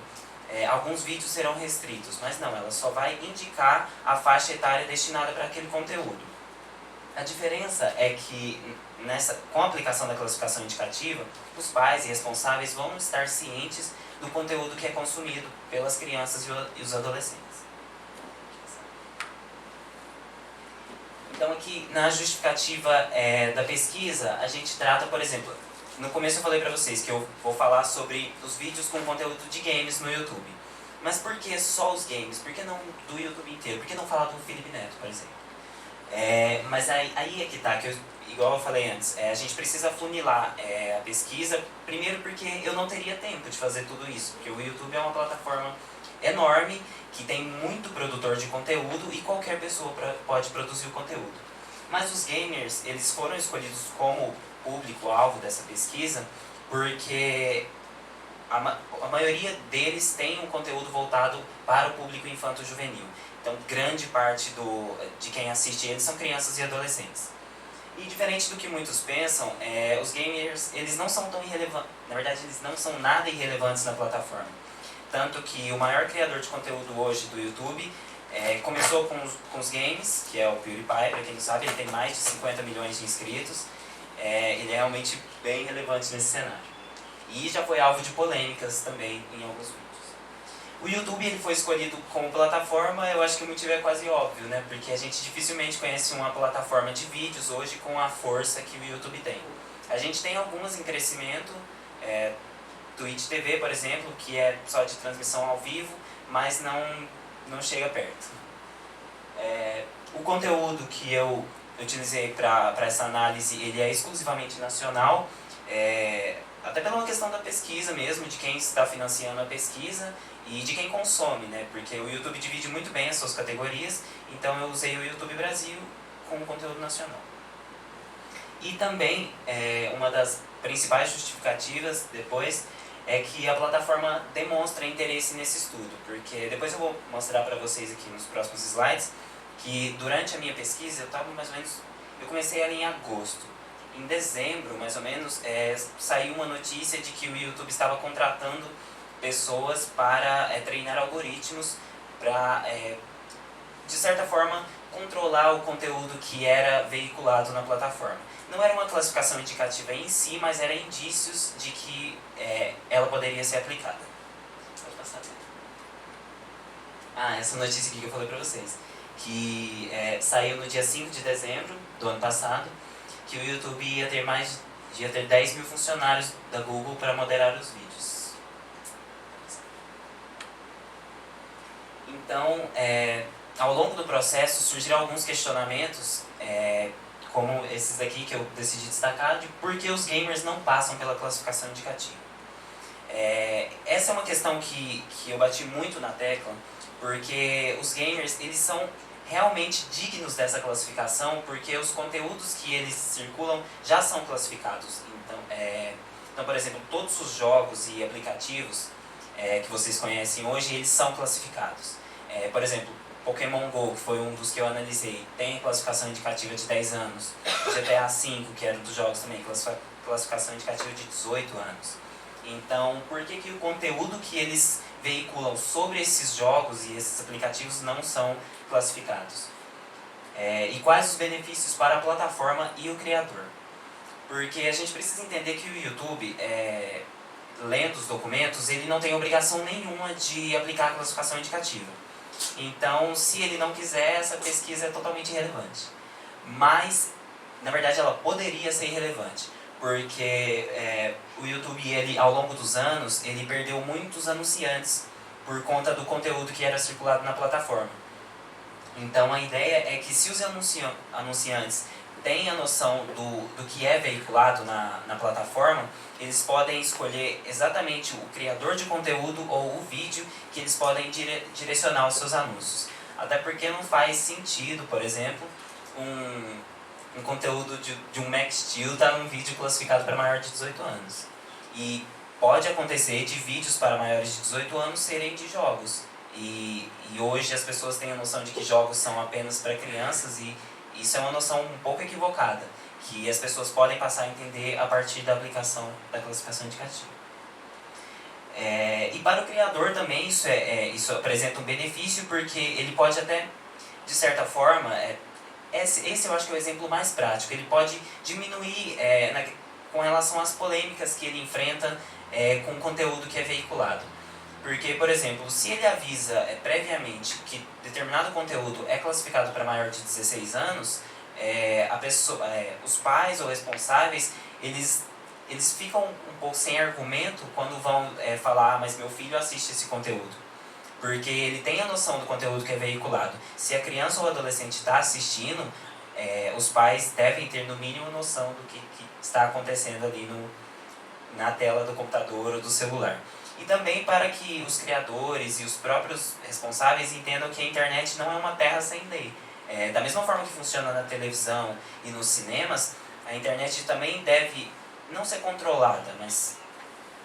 alguns vídeos serão restritos, mas não, ela só vai indicar a faixa etária destinada para aquele conteúdo. A diferença é que com a aplicação da classificação indicativa, os pais e responsáveis vão estar cientes do conteúdo que é consumido pelas crianças e os adolescentes. Então aqui na justificativa da pesquisa, a gente trata, por exemplo, no começo eu falei para vocês que eu vou falar sobre os vídeos com conteúdo de games no YouTube. Mas por que só os games? Por que não do YouTube inteiro? Por que não falar do Felipe Neto, por exemplo? Mas aí é que tá, igual eu falei antes, a gente precisa funilar a pesquisa, primeiro porque eu não teria tempo de fazer tudo isso, porque o YouTube é uma plataforma enorme, que tem muito produtor de conteúdo e qualquer pessoa pode produzir o conteúdo. Mas os gamers, eles foram escolhidos como público-alvo dessa pesquisa porque a maioria deles tem um conteúdo voltado para o público infanto-juvenil. Então, grande parte de quem assiste eles são crianças e adolescentes. E diferente do que muitos pensam, os gamers, eles não são tão irrelevantes. Na verdade, eles não são nada irrelevantes na plataforma. Tanto que o maior criador de conteúdo hoje do YouTube começou com os games, que é o PewDiePie, para quem não sabe, ele tem mais de 50 milhões de inscritos. Ele é realmente bem relevante nesse cenário. E já foi alvo de polêmicas também em alguns vídeos. O YouTube ele foi escolhido como plataforma, eu acho que o motivo é quase óbvio, né? Porque a gente dificilmente conhece uma plataforma de vídeos hoje com a força que o YouTube tem. A gente tem algumas em crescimento, Twitch TV, por exemplo, que é só de transmissão ao vivo, mas não chega perto. O conteúdo que eu utilizei para essa análise, ele é exclusivamente nacional, até pela uma questão da pesquisa mesmo, de quem está financiando a pesquisa e de quem consome, né? Porque o YouTube divide muito bem as suas categorias, então eu usei o YouTube Brasil com conteúdo nacional. E também, uma das principais justificativas depois é que a plataforma demonstra interesse nesse estudo, porque depois eu vou mostrar para vocês aqui nos próximos slides que durante a minha pesquisa eu comecei ela em agosto. Em dezembro, mais ou menos, saiu uma notícia de que o YouTube estava contratando pessoas para treinar algoritmos para, de certa forma, controlar o conteúdo que era veiculado na plataforma. Não era uma classificação indicativa em si, mas eram indícios de que ela poderia ser aplicada. Pode passar. Essa notícia aqui que eu falei para vocês, que saiu no dia 5 de dezembro do ano passado, que o YouTube ia ter 10 mil funcionários da Google para moderar os vídeos. Então, ao longo do processo surgiram alguns questionamentos, como esses aqui que eu decidi destacar, de por que os gamers não passam pela classificação indicativa. Essa é uma questão que eu bati muito na tecla, porque os gamers, eles são realmente dignos dessa classificação, porque os conteúdos que eles circulam já são classificados. Então, por exemplo, todos os jogos e aplicativos que vocês conhecem hoje, eles são classificados. Por exemplo, Pokémon GO, que foi um dos que eu analisei, tem classificação indicativa de 10 anos. GTA V, que era dos jogos também, classificação indicativa de 18 anos. Então, por que o conteúdo que eles veiculam sobre esses jogos e esses aplicativos não são classificados? E quais os benefícios para a plataforma e o criador? Porque a gente precisa entender que o YouTube, lendo os documentos, ele não tem obrigação nenhuma de aplicar a classificação indicativa. Então, se ele não quiser, essa pesquisa é totalmente irrelevante. Mas, na verdade, ela poderia ser irrelevante, porque o YouTube, ele, ao longo dos anos, ele perdeu muitos anunciantes por conta do conteúdo que era circulado na plataforma. Então, a ideia é que se os anunciantes têm a noção do que é veiculado na plataforma, eles podem escolher exatamente o criador de conteúdo ou o vídeo que eles podem direcionar os seus anúncios. Até porque não faz sentido, por exemplo, um conteúdo de um Max Steel tá num vídeo classificado para maior de 18 anos. E pode acontecer de vídeos para maiores de 18 anos serem de jogos. E hoje as pessoas têm a noção de que jogos são apenas para crianças, e isso é uma noção um pouco equivocada, que as pessoas podem passar a entender a partir da aplicação da classificação indicativa. E para o criador também isso apresenta um benefício, porque ele pode até, de certa forma, esse eu acho que é o exemplo mais prático, ele pode diminuir com relação às polêmicas que ele enfrenta com o conteúdo que é veiculado. Porque, por exemplo, se ele avisa previamente que determinado conteúdo é classificado para maior de 16 anos, os pais ou responsáveis, eles ficam um pouco sem argumento quando vão falar, mas meu filho assiste esse conteúdo. Porque ele tem a noção do conteúdo que é veiculado. Se a criança ou adolescente está assistindo, os pais devem ter no mínimo noção do que está acontecendo ali na tela do computador ou do celular. E também para que os criadores e os próprios responsáveis entendam que a internet não é uma terra sem lei. Da mesma forma que funciona na televisão e nos cinemas, a internet também deve não ser controlada, mas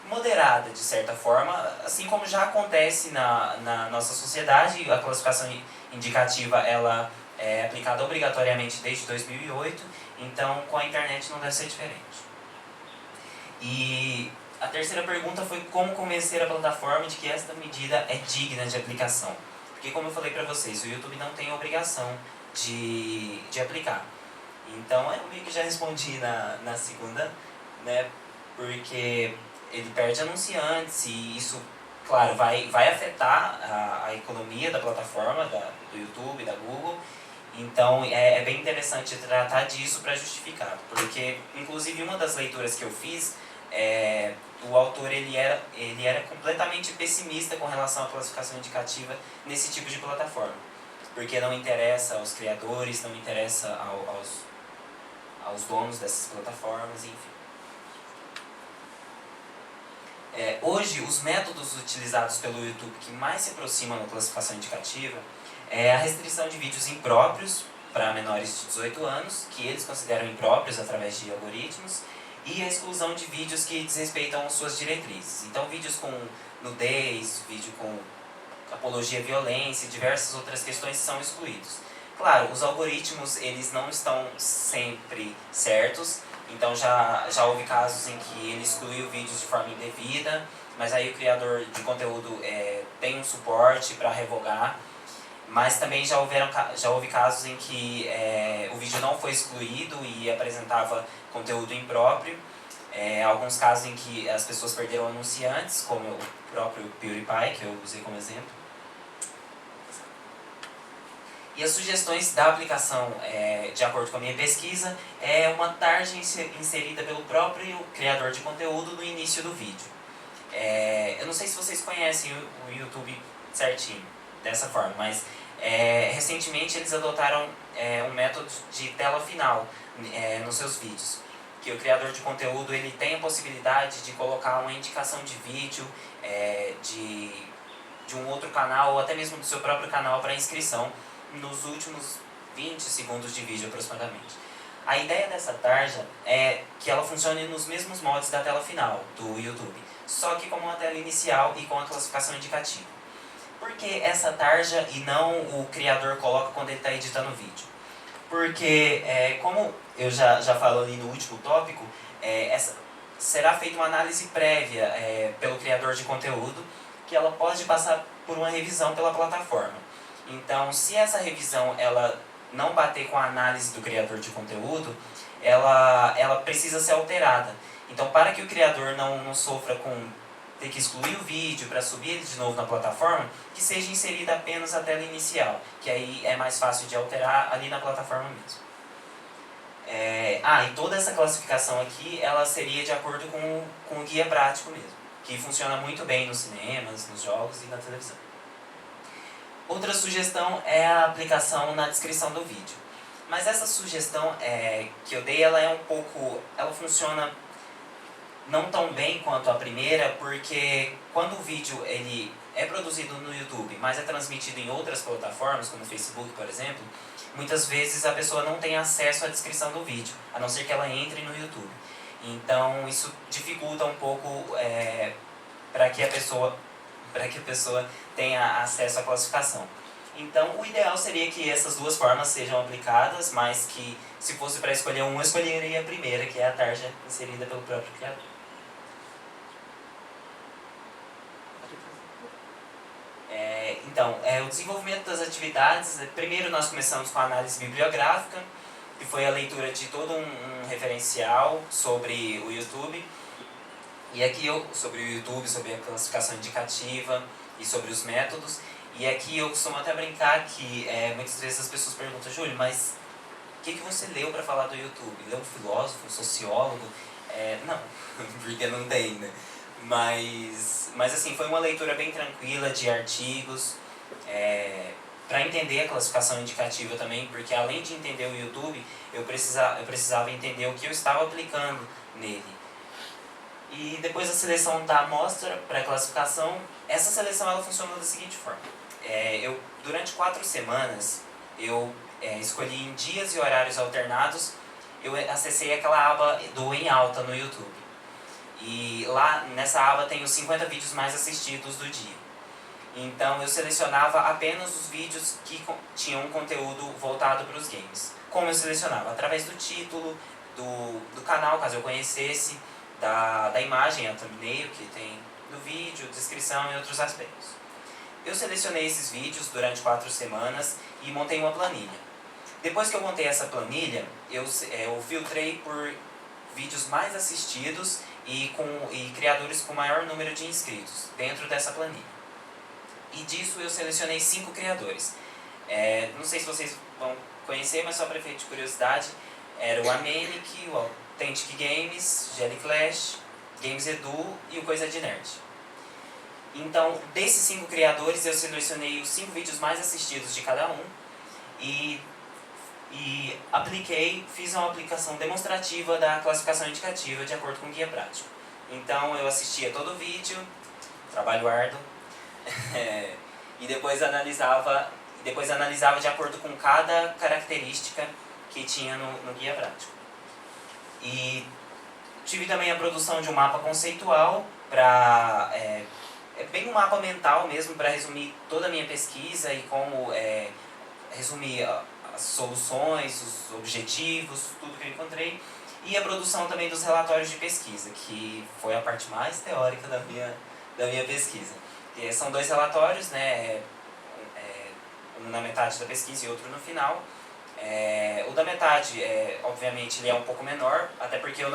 moderada de certa forma, assim como já acontece na nossa sociedade. A classificação indicativa ela é aplicada obrigatoriamente desde 2008, então com a internet não deve ser diferente. E a terceira pergunta foi como convencer a plataforma de que esta medida é digna de aplicação. Porque, como eu falei para vocês, o YouTube não tem a obrigação de aplicar. Então, eu meio que já respondi na segunda, né? Porque ele perde anunciantes e isso, claro, vai afetar a economia da plataforma, do YouTube, da Google. Então, é bem interessante tratar disso para justificar. Porque, inclusive, uma das leituras que eu fiz, o autor ele era completamente pessimista com relação à classificação indicativa nesse tipo de plataforma, porque não interessa aos criadores, não interessa aos donos dessas plataformas, enfim. Hoje, os métodos utilizados pelo YouTube que mais se aproximam da classificação indicativa é a restrição de vídeos impróprios para menores de 18 anos, que eles consideram impróprios através de algoritmos, e a exclusão de vídeos que desrespeitam suas diretrizes. Então, vídeos com nudez, vídeo com apologia à violência e diversas outras questões são excluídos. Claro, os algoritmos eles não estão sempre certos, então já houve casos em que ele excluiu vídeos de forma indevida, mas aí o criador de conteúdo tem um suporte para revogar. Mas também já houve casos em que o vídeo não foi excluído e apresentava conteúdo impróprio. Alguns casos em que as pessoas perderam anunciantes, como o próprio PewDiePie, que eu usei como exemplo. E as sugestões da aplicação, de acordo com a minha pesquisa, é uma tarja inserida pelo próprio criador de conteúdo no início do vídeo. Eu não sei se vocês conhecem o YouTube certinho, dessa forma, mas recentemente eles adotaram um método de tela final nos seus vídeos, que o criador de conteúdo ele tem a possibilidade de colocar uma indicação de vídeo de um outro canal ou até mesmo do seu próprio canal para inscrição nos últimos 20 segundos de vídeo aproximadamente. A ideia dessa tarja é que ela funcione nos mesmos moldes da tela final do YouTube, só que como uma tela inicial e com a classificação indicativa. Por que essa tarja e não o criador coloca quando ele está editando o vídeo? Porque, como eu já falo ali no último tópico, será feita uma análise prévia pelo criador de conteúdo, que ela pode passar por uma revisão pela plataforma. Então, se essa revisão ela não bater com a análise do criador de conteúdo, ela precisa ser alterada. Então, para que o criador não sofra com ter que excluir o vídeo para subir ele de novo na plataforma, que seja inserida apenas a tela inicial, que aí é mais fácil de alterar ali na plataforma mesmo. E toda essa classificação aqui, ela seria de acordo com o guia prático mesmo, que funciona muito bem nos cinemas, nos jogos e na televisão. Outra sugestão é a aplicação na descrição do vídeo. Mas essa sugestão que eu dei, ela funciona não tão bem quanto a primeira, porque quando o vídeo ele é produzido no YouTube, mas é transmitido em outras plataformas, como o Facebook, por exemplo, muitas vezes a pessoa não tem acesso à descrição do vídeo, a não ser que ela entre no YouTube. Então isso dificulta um pouco para que a pessoa tenha acesso à classificação. Então o ideal seria que essas duas formas sejam aplicadas, mas que se fosse para escolher uma, eu escolheria a primeira, que é a tarja inserida pelo próprio criador. Então, o desenvolvimento das atividades, primeiro nós começamos com a análise bibliográfica, que foi a leitura de todo um referencial sobre o YouTube. E aqui sobre o YouTube, sobre a classificação indicativa e sobre os métodos. E aqui eu costumo até brincar que muitas vezes as pessoas perguntam: Júlio, mas o que você leu para falar do YouTube? Leu um filósofo, um sociólogo? Não, porque não tem, né? Mas assim, foi uma leitura bem tranquila de artigos, para entender a classificação indicativa também, porque além de entender o YouTube, eu precisava entender o que eu estava aplicando nele. E depois da seleção da amostra para classificação, essa seleção ela funciona da seguinte forma. Durante 4 semanas, eu escolhi em dias e horários alternados, eu acessei aquela aba do Em Alta no YouTube. E lá nessa aba tem os 50 vídeos mais assistidos do dia. Então eu selecionava apenas os vídeos que tinham um conteúdo voltado para os games. Como eu selecionava? Através do título, do canal, caso eu conhecesse, da imagem, a thumbnail que tem no vídeo, descrição e outros aspectos. Eu selecionei esses vídeos durante 4 semanas e montei uma planilha. Depois que eu montei essa planilha, eu filtrei por vídeos mais assistidos e criadores com maior número de inscritos dentro dessa planilha. E disso eu selecionei 5 criadores. Não sei se vocês vão conhecer, mas só para efeito de curiosidade, era o Amenic, o Authentic Games, Jelly Clash, Games Edu e o Coisa de Nerd. Então, desses 5 criadores, eu selecionei os 5 vídeos mais assistidos de cada um e fiz uma aplicação demonstrativa da classificação indicativa de acordo com o guia prático. Então eu assistia todo o vídeo, trabalho árduo, e depois analisava de acordo com cada característica que tinha no guia prático. E tive também a produção de um mapa conceitual para bem um mapa mental mesmo para resumir toda a minha pesquisa e como resumir as soluções, os objetivos, tudo que eu encontrei. E a produção também dos relatórios de pesquisa, que foi a parte mais teórica da minha pesquisa. São 2 relatórios, né? Um na metade da pesquisa e outro no final. O da metade, obviamente, ele é um pouco menor, até porque eu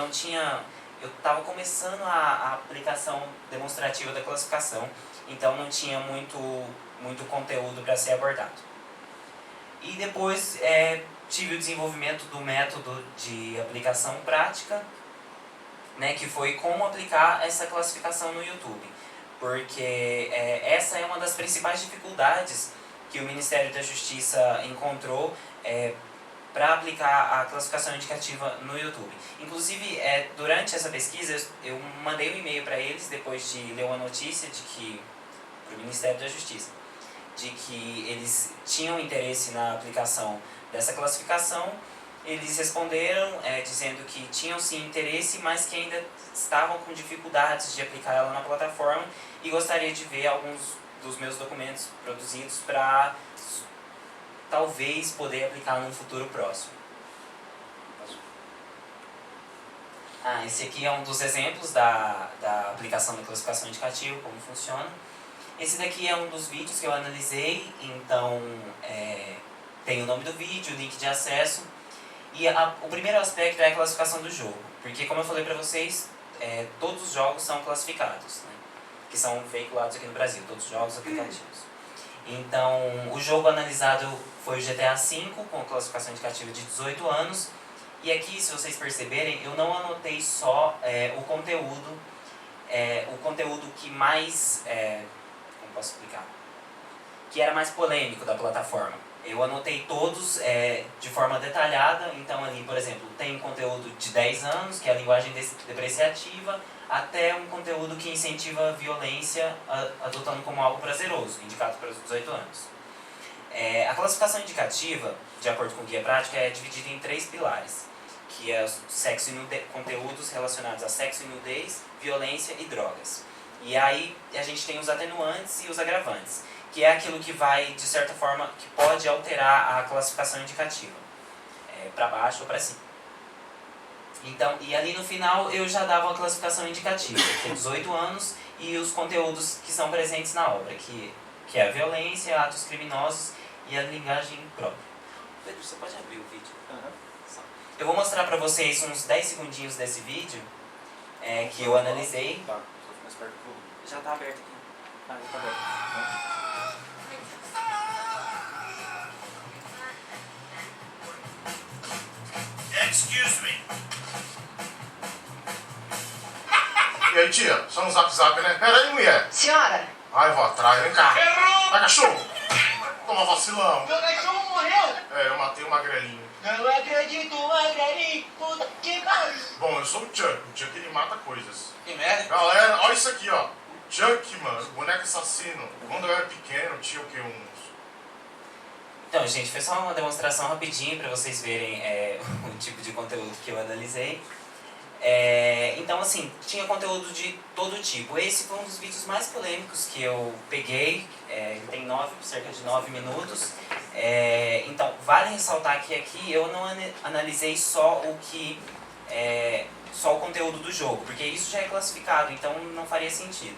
estava começando a aplicação demonstrativa da classificação, então não tinha muito conteúdo para ser abordado. E depois tive o desenvolvimento do método de aplicação prática, né, que foi como aplicar essa classificação no YouTube. Porque essa é uma das principais dificuldades que o Ministério da Justiça encontrou para aplicar a classificação indicativa no YouTube. Inclusive, durante essa pesquisa, eu mandei um e-mail para eles, depois de ler uma notícia para o Ministério da Justiça, de que eles tinham interesse na aplicação dessa classificação. Eles responderam dizendo que tinham sim interesse, mas que ainda estavam com dificuldades de aplicar ela na plataforma e gostaria de ver alguns dos meus documentos produzidos para talvez poder aplicar num futuro próximo. Esse aqui é um dos exemplos da aplicação da classificação indicativa, como funciona. Esse daqui é um dos vídeos que eu analisei, então tem o nome do vídeo, o link de acesso. E o primeiro aspecto é a classificação do jogo, porque como eu falei para vocês, todos os jogos são classificados, né, que são veiculados aqui no Brasil, todos os jogos aplicativos. Então, o jogo analisado foi o GTA V, com classificação indicativa de 18 anos. E aqui, se vocês perceberem, eu não anotei só o conteúdo que mais... como posso explicar? Que era mais polêmico da plataforma. Eu anotei todos de forma detalhada, então ali, por exemplo, tem conteúdo de 10 anos, que é a linguagem depreciativa, até um conteúdo que incentiva a violência, adotando como algo prazeroso, indicado para os 18 anos. A classificação indicativa, de acordo com o guia prático, é dividida em 3 pilares, que é sexo e conteúdos relacionados a sexo e nudez, violência e drogas. E aí a gente tem os atenuantes e os agravantes, que é aquilo que vai, de certa forma, que pode alterar a classificação indicativa, para baixo ou para cima. Então, e ali no final eu já dava a classificação indicativa, que é 18 anos, e os conteúdos que são presentes na obra, que é a violência, atos criminosos e a linguagem própria. Pedro, você pode abrir o vídeo? Eu vou mostrar para vocês uns 10 segundinhos desse vídeo, que eu analisei. Tá, só mais perto do volume. Já está aberto aqui. Ah, já tá aberto. Excuse me. E aí, tia? Só no zap, né? Pera aí, mulher. Senhora, Ai, vou atrás, vem cá. Vai, cachorro. Toma vacilão. meu cachorro morreu! Eu matei o magrelinho. Não acredito, Magrelinho, puta que pariu! Bom, eu sou o Chuck. O Chuck, ele mata coisas. Que merda. Galera, olha isso aqui, ó. Chuck, mano, boneco assassino. Quando eu era pequeno, tinha o quê? Então, gente, foi só uma demonstração rapidinho para vocês verem o tipo de conteúdo que eu analisei. Então, assim, tinha conteúdo de todo tipo. Esse foi um dos vídeos mais polêmicos que eu peguei. Ele tem cerca de 9 minutos. Então, vale ressaltar que aqui eu não analisei só só o conteúdo do jogo, porque isso já é classificado, então não faria sentido.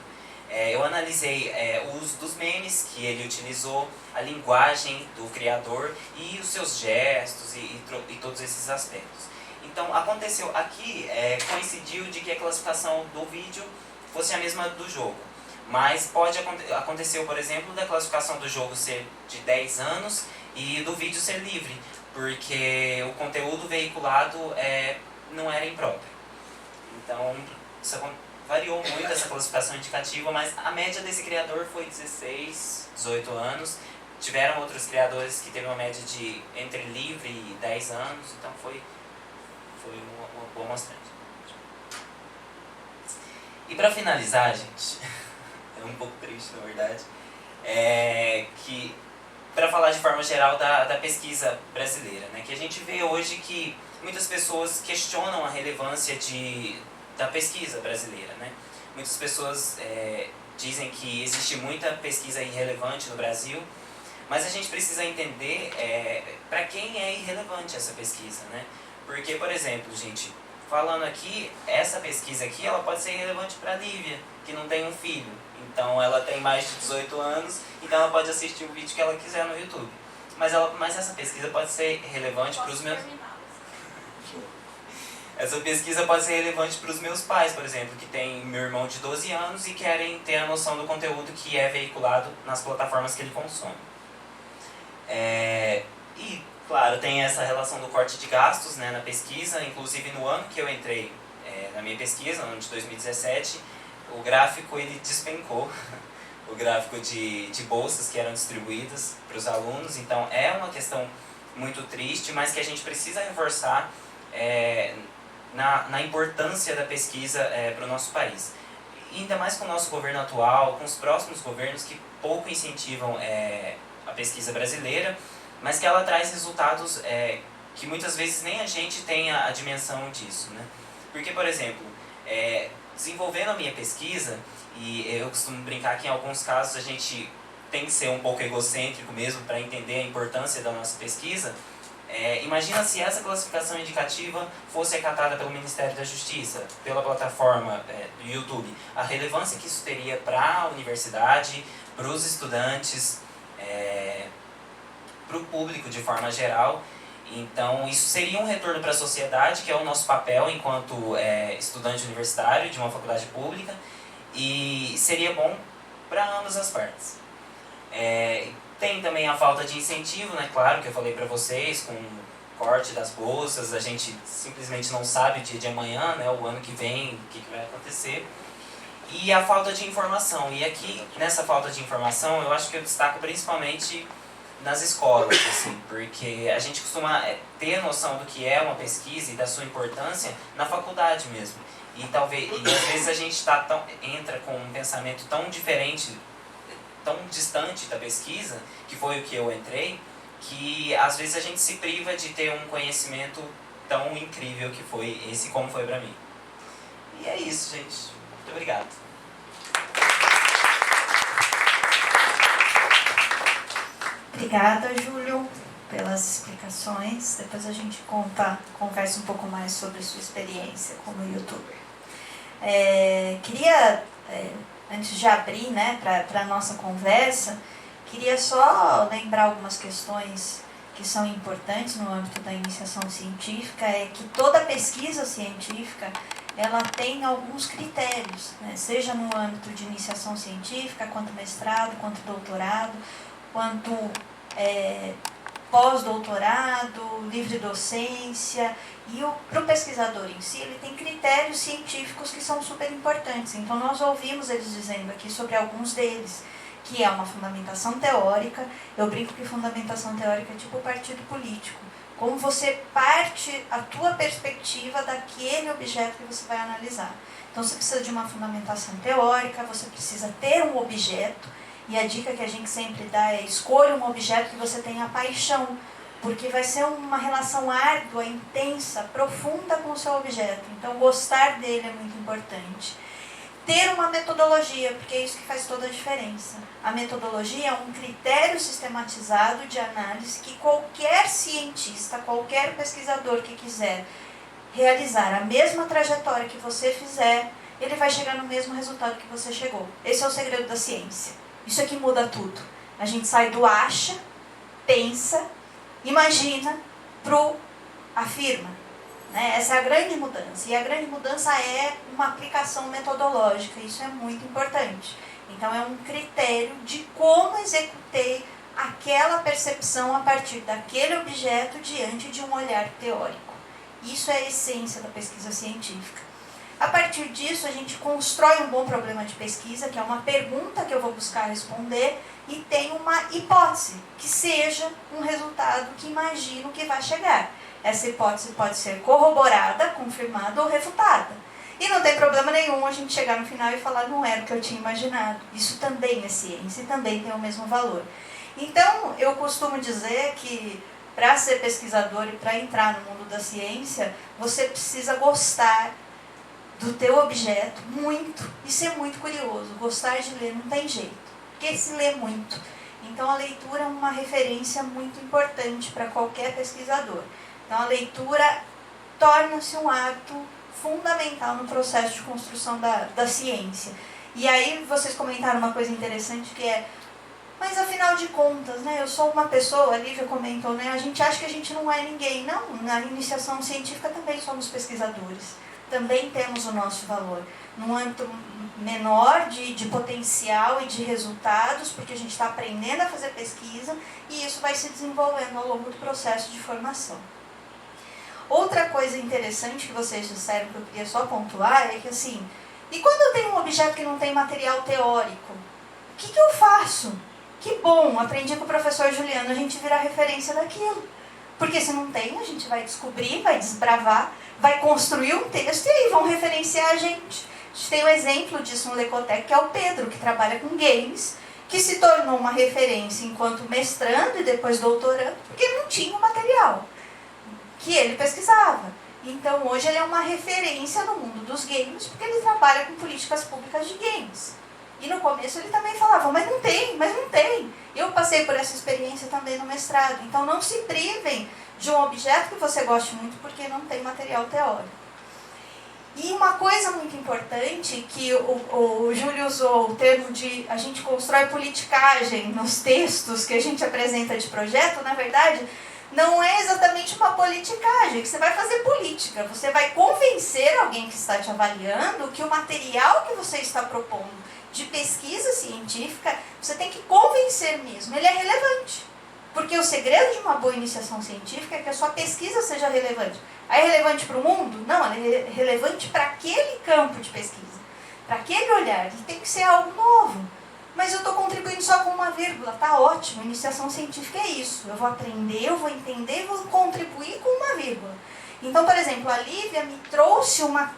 Eu analisei o uso dos memes que ele utilizou, a linguagem do criador e os seus gestos e todos esses aspectos. Então, aconteceu aqui, coincidiu de que a classificação do vídeo fosse a mesma do jogo. Mas aconteceu, por exemplo, da classificação do jogo ser de 10 anos e do vídeo ser livre, porque o conteúdo veiculado não era impróprio. Então, isso variou muito essa classificação indicativa, mas a média desse criador foi 16, 18 anos. Tiveram outros criadores que teve uma média de entre livre e 10 anos, então foi uma boa amostragem. E para finalizar, gente, é um pouco triste na verdade, que para falar de forma geral da pesquisa brasileira, né, que a gente vê hoje que muitas pessoas questionam a relevância da pesquisa brasileira, né? Muitas pessoas dizem que existe muita pesquisa irrelevante no Brasil, mas a gente precisa entender para quem é irrelevante essa pesquisa, né? Porque, por exemplo, gente, falando aqui, essa pesquisa aqui, ela pode ser relevante para a Lívia, que não tem um filho. Então, ela tem mais de 18 anos, então ela pode assistir o vídeo que ela quiser no YouTube. Mas essa pesquisa pode ser relevante para os meus... Essa pesquisa pode ser relevante para os meus pais, por exemplo, que tem meu irmão de 12 anos e querem ter a noção do conteúdo que é veiculado nas plataformas que ele consome. E, claro, tem essa relação do corte de gastos, né, na pesquisa. Inclusive, no ano que eu entrei na minha pesquisa, no ano de 2017, o gráfico ele despencou, o gráfico de bolsas que eram distribuídas para os alunos. Então, é uma questão muito triste, mas que a gente precisa reforçar na importância da pesquisa para o nosso país. E ainda mais com o nosso governo atual, com os próximos governos que pouco incentivam a pesquisa brasileira, mas que ela traz resultados que muitas vezes nem a gente tem a dimensão disso, né? Porque, por exemplo, desenvolvendo a minha pesquisa, e eu costumo brincar que em alguns casos a gente tem que ser um pouco egocêntrico mesmo para entender a importância da nossa pesquisa. Imagina se essa classificação indicativa fosse acatada pelo Ministério da Justiça, pela plataforma do YouTube. A relevância que isso teria para a universidade, para os estudantes, para o público de forma geral. Então, isso seria um retorno para a sociedade, que é o nosso papel enquanto estudante universitário de uma faculdade pública, e seria bom para ambas as partes. Tem também a falta de incentivo, né? Claro, que eu falei para vocês, com o corte das bolsas, a gente simplesmente não sabe o dia de amanhã, né? O ano que vem, o que vai acontecer. E a falta de informação. E aqui, nessa falta de informação, eu acho que eu destaco principalmente nas escolas, assim, porque a gente costuma ter noção do que é uma pesquisa e da sua importância na faculdade mesmo. E às vezes a gente entra com um pensamento tão diferente, tão distante da pesquisa, que foi o que eu entrei, que às vezes a gente se priva de ter um conhecimento tão incrível que foi esse, como foi pra mim. E é isso, gente. Muito obrigado. Obrigada, Júlio, pelas explicações. Depois a gente conversa um pouco mais sobre a sua experiência como youtuber. Queria, antes de abrir, né, para a nossa conversa, queria só lembrar algumas questões que são importantes no âmbito da iniciação científica, é que toda pesquisa científica ela tem alguns critérios, né, seja no âmbito de iniciação científica, quanto mestrado, quanto doutorado, quanto pós-doutorado, livre docência, e para o pesquisador em si, ele tem critérios científicos que são super importantes. Então nós ouvimos eles dizendo aqui sobre alguns deles, que é uma fundamentação teórica. Eu brinco que fundamentação teórica é tipo partido político, como você parte a tua perspectiva daquele objeto que você vai analisar. Então você precisa de uma fundamentação teórica, você precisa ter um objeto, e a dica que a gente sempre dá é: escolha um objeto que você tenha paixão, porque vai ser uma relação árdua, intensa, profunda com o seu objeto. Então gostar dele é muito importante. Ter uma metodologia, porque é isso que faz toda a diferença. A metodologia é um critério sistematizado de análise que qualquer cientista, qualquer pesquisador que quiser realizar a mesma trajetória que você fizer, ele vai chegar no mesmo resultado que você chegou. Esse é o segredo da ciência. Isso é que muda tudo. A gente sai do acha, pensa, imagina, pro afirma. Né? Essa é a grande mudança. E a grande mudança é uma aplicação metodológica. Isso é muito importante. Então é um critério de como executei aquela percepção a partir daquele objeto diante de um olhar teórico. Isso é a essência da pesquisa científica. A partir disso, a gente constrói um bom problema de pesquisa, que é uma pergunta que eu vou buscar responder, e tem uma hipótese, que seja um resultado que imagino que vai chegar. Essa hipótese pode ser corroborada, confirmada ou refutada. E não tem problema nenhum a gente chegar no final e falar: não era o que eu tinha imaginado. Isso também é ciência e também tem o mesmo valor. Então, eu costumo dizer que para ser pesquisador e para entrar no mundo da ciência, você precisa gostar do teu objeto muito e ser muito curioso. Gostar de ler não tem jeito, porque se lê muito. Então a leitura é uma referência muito importante para qualquer pesquisador. Então a leitura torna-se um hábito fundamental no processo de construção da ciência. E aí vocês comentaram uma coisa interessante, que é: mas afinal de contas, né, eu sou uma pessoa, a Lívia comentou, né, a gente acha que a gente não é ninguém. Não, na iniciação científica também somos pesquisadores. Também temos o nosso valor, num âmbito menor de potencial e de resultados, porque a gente está aprendendo a fazer pesquisa e isso vai se desenvolvendo ao longo do processo de formação. Outra coisa interessante que vocês disseram, que eu queria só pontuar, é que assim, e quando eu tenho um objeto que não tem material teórico, o que eu faço? Que bom, aprendi com o professor Juliano, a gente virar referência daquilo. Porque se não tem, a gente vai descobrir, vai desbravar, vai construir um texto e aí vão referenciar a gente. A gente tem um exemplo disso no Lecotec, que é o Pedro, que trabalha com games, que se tornou uma referência enquanto mestrando e depois doutorando, porque não tinha o material que ele pesquisava. Então hoje ele é uma referência no mundo dos games, porque ele trabalha com políticas públicas de games. E no começo ele também falava: mas não tem. Eu passei por essa experiência também no mestrado. Então não se privem de um objeto que você goste muito porque não tem material teórico. E uma coisa muito importante, que o Júlio usou o termo de a gente constrói politicagem nos textos que a gente apresenta de projeto, na verdade, não é exatamente uma politicagem, que você vai fazer política. Você vai convencer alguém que está te avaliando que o material que você está propondo de pesquisa científica, você tem que convencer mesmo, ele é relevante. Porque o segredo de uma boa iniciação científica é que a sua pesquisa seja relevante. Aí é relevante para o mundo? Não, ela é relevante para aquele campo de pesquisa, para aquele olhar. E tem que ser algo novo. mas eu estou contribuindo só com uma vírgula. Tá ótimo, iniciação científica é isso. Eu vou aprender, eu vou entender e vou contribuir com uma vírgula. Então, por exemplo, a Lívia me trouxe uma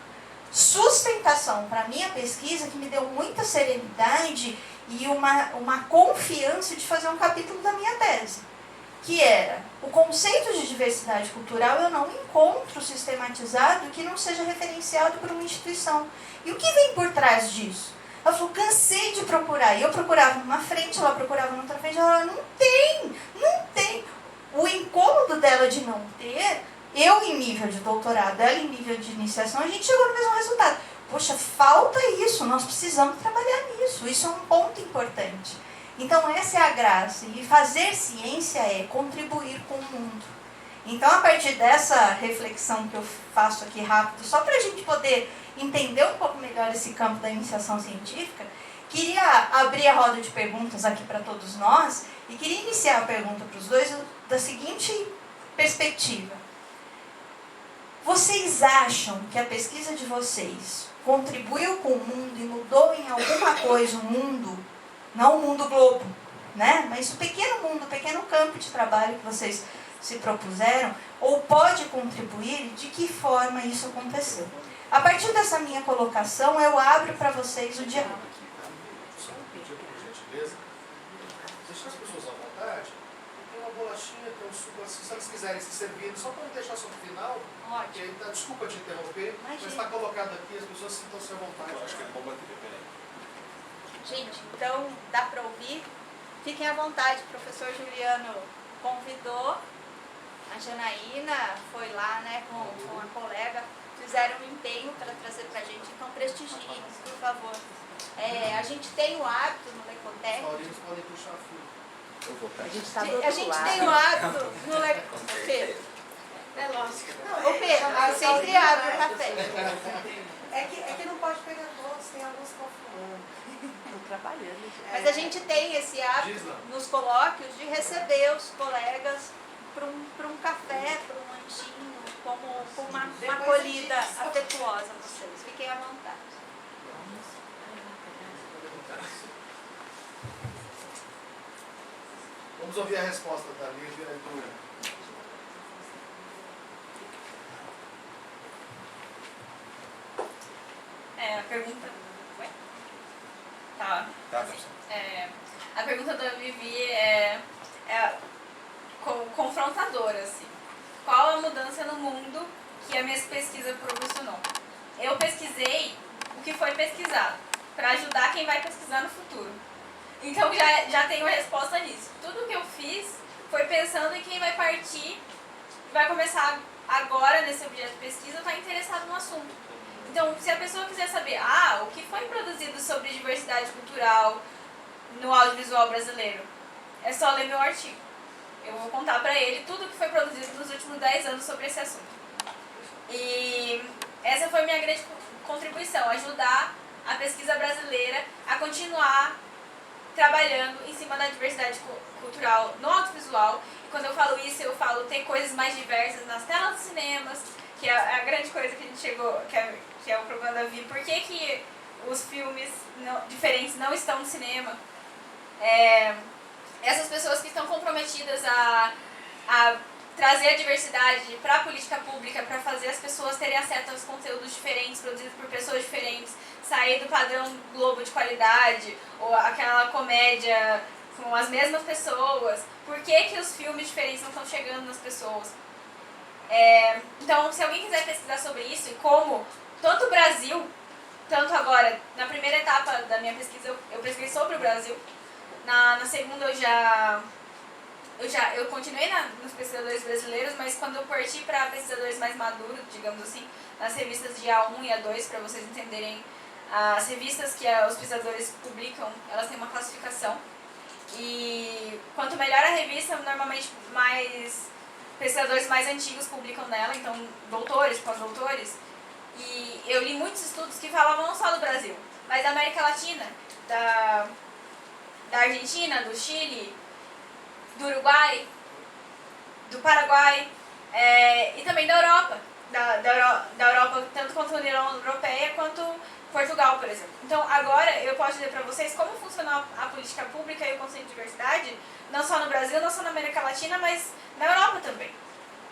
sustentação para a minha pesquisa que me deu muita serenidade e uma confiança de fazer um capítulo da minha tese, que era o conceito de diversidade cultural eu não encontro sistematizado que não seja referenciado por uma instituição. E o que vem por trás disso? Ela falou, cansei de procurar. E eu procurava numa frente, ela procurava na outra frente, ela não tem. O incômodo dela de não ter, eu em nível de doutorado, ela em nível de iniciação, a gente chegou no mesmo resultado. Poxa, falta isso, nós precisamos trabalhar nisso, isso é um ponto importante. Então essa é a graça, e fazer ciência é contribuir com o mundo. Então a partir dessa reflexão que eu faço aqui rápido, só para a gente poder entender um pouco melhor esse campo da iniciação científica, queria abrir a roda de perguntas aqui para todos nós, e queria iniciar a pergunta para os dois da seguinte perspectiva. Vocês acham que a pesquisa de vocês contribuiu com o mundo e mudou em alguma coisa o mundo, não o mundo globo, né? Mas o pequeno mundo, o pequeno campo de trabalho que vocês se propuseram, ou pode contribuir e de que forma isso aconteceu? A partir dessa minha colocação, eu abro para vocês o diálogo. Só um pedido, por gentileza. Deixar as pessoas à vontade. Tem uma bolachinha, tem um suco assim, se eles quiserem se servir, só para não deixar só no final. Que aí tá, desculpa te interromper, mas está colocado aqui, as pessoas sintam-se à vontade. Eu acho que é bom bater, peraí. Gente, então dá para ouvir? Fiquem à vontade, o professor Juliano convidou, a Janaína foi lá, né, com a colega, fizeram um empenho para trazer para a gente, então prestigiem, por favor. A gente tem o hábito no Lecotec. Os taurinos podem puxar a fila. A gente tem o hábito no Lecotec. É lógico. Ô Pedro, eu sempre abro o café. É que não pode pegar todos, tem alguns que estão fumando. Estão trabalhando. Mas a gente tem esse hábito nos colóquios de receber os colegas para um café, para um lanchinho, como uma acolhida afetuosa a vocês. Fiquem à vontade. Vamos ouvir a resposta da Lívia e do... A pergunta... Ué? Tá. A pergunta da Vivi é confrontadora, assim. Qual a mudança no mundo que a minha pesquisa proporcionou? Eu pesquisei o que foi pesquisado, para ajudar quem vai pesquisar no futuro. Então já tenho a resposta nisso. Tudo que eu fiz foi pensando em quem vai partir, vai começar agora nesse objeto de pesquisa, está interessado no assunto. Então, se a pessoa quiser saber, o que foi produzido sobre diversidade cultural no audiovisual brasileiro, é só ler meu artigo. Eu vou contar para ele tudo o que foi produzido nos últimos 10 anos sobre esse assunto. E essa foi minha grande contribuição, ajudar a pesquisa brasileira a continuar trabalhando em cima da diversidade cultural no audiovisual. E quando eu falo isso, eu falo ter coisas mais diversas nas telas dos cinemas, que é a grande coisa que a gente chegou, que é o problema da Vi. Por que os filmes diferentes não estão no cinema? Essas pessoas que estão comprometidas a trazer a diversidade para a política pública, para fazer as pessoas terem acesso aos conteúdos diferentes, produzidos por pessoas diferentes, sair do padrão Globo de qualidade, ou aquela comédia com as mesmas pessoas. Por que os filmes diferentes não estão chegando nas pessoas? Então, se alguém quiser pesquisar sobre isso, e como tanto o Brasil, tanto agora, na primeira etapa da minha pesquisa, eu pesquisei sobre o Brasil. Na segunda, eu continuei nos pesquisadores brasileiros, mas quando eu parti para pesquisadores mais maduros, digamos assim, nas revistas de A1 e A2, para vocês entenderem, as revistas que os pesquisadores publicam, elas têm uma classificação. E quanto melhor a revista, normalmente pesquisadores mais antigos publicam nela, então doutores, pós-doutores. E eu li muitos estudos que falavam não só do Brasil, mas da América Latina, da Argentina, do Chile, do Uruguai, do Paraguai, e também da Europa. da Europa, tanto quanto a União Europeia, quanto Portugal, por exemplo. Então, agora eu posso dizer para vocês como funciona a política pública e o conceito de diversidade, não só no Brasil, não só na América Latina, mas na Europa também.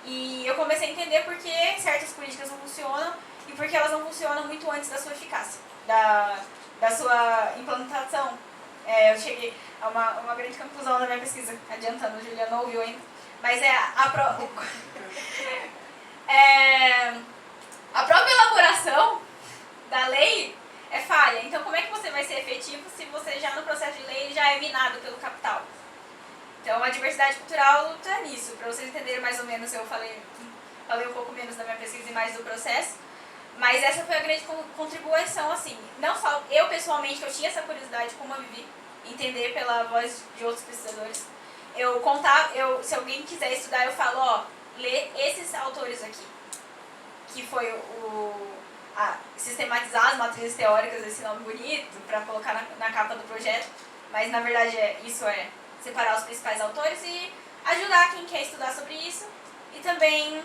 E eu comecei a entender por que certas políticas não funcionam e por que elas não funcionam muito antes da sua eficácia, da sua implantação. Eu cheguei a uma grande conclusão na minha pesquisa, adiantando, a Julia não ouviu ainda, mas a própria elaboração da lei é falha. Então, como é que você vai ser efetivo se você já no processo de lei já é minado pelo capital? Então, a diversidade cultural luta nisso. Para vocês entenderem mais ou menos, eu falei um pouco menos da minha pesquisa e mais do processo, mas essa foi a grande contribuição, assim. Não só eu, pessoalmente, que eu tinha essa curiosidade, como a Vivi, entender pela voz de outros pesquisadores. Se alguém quiser estudar, eu falo, ó, lê esses autores aqui, que foi sistematizar as matrizes teóricas, esse nome bonito, para colocar na capa do projeto, mas na verdade isso é separar os principais autores e ajudar quem quer estudar sobre isso e também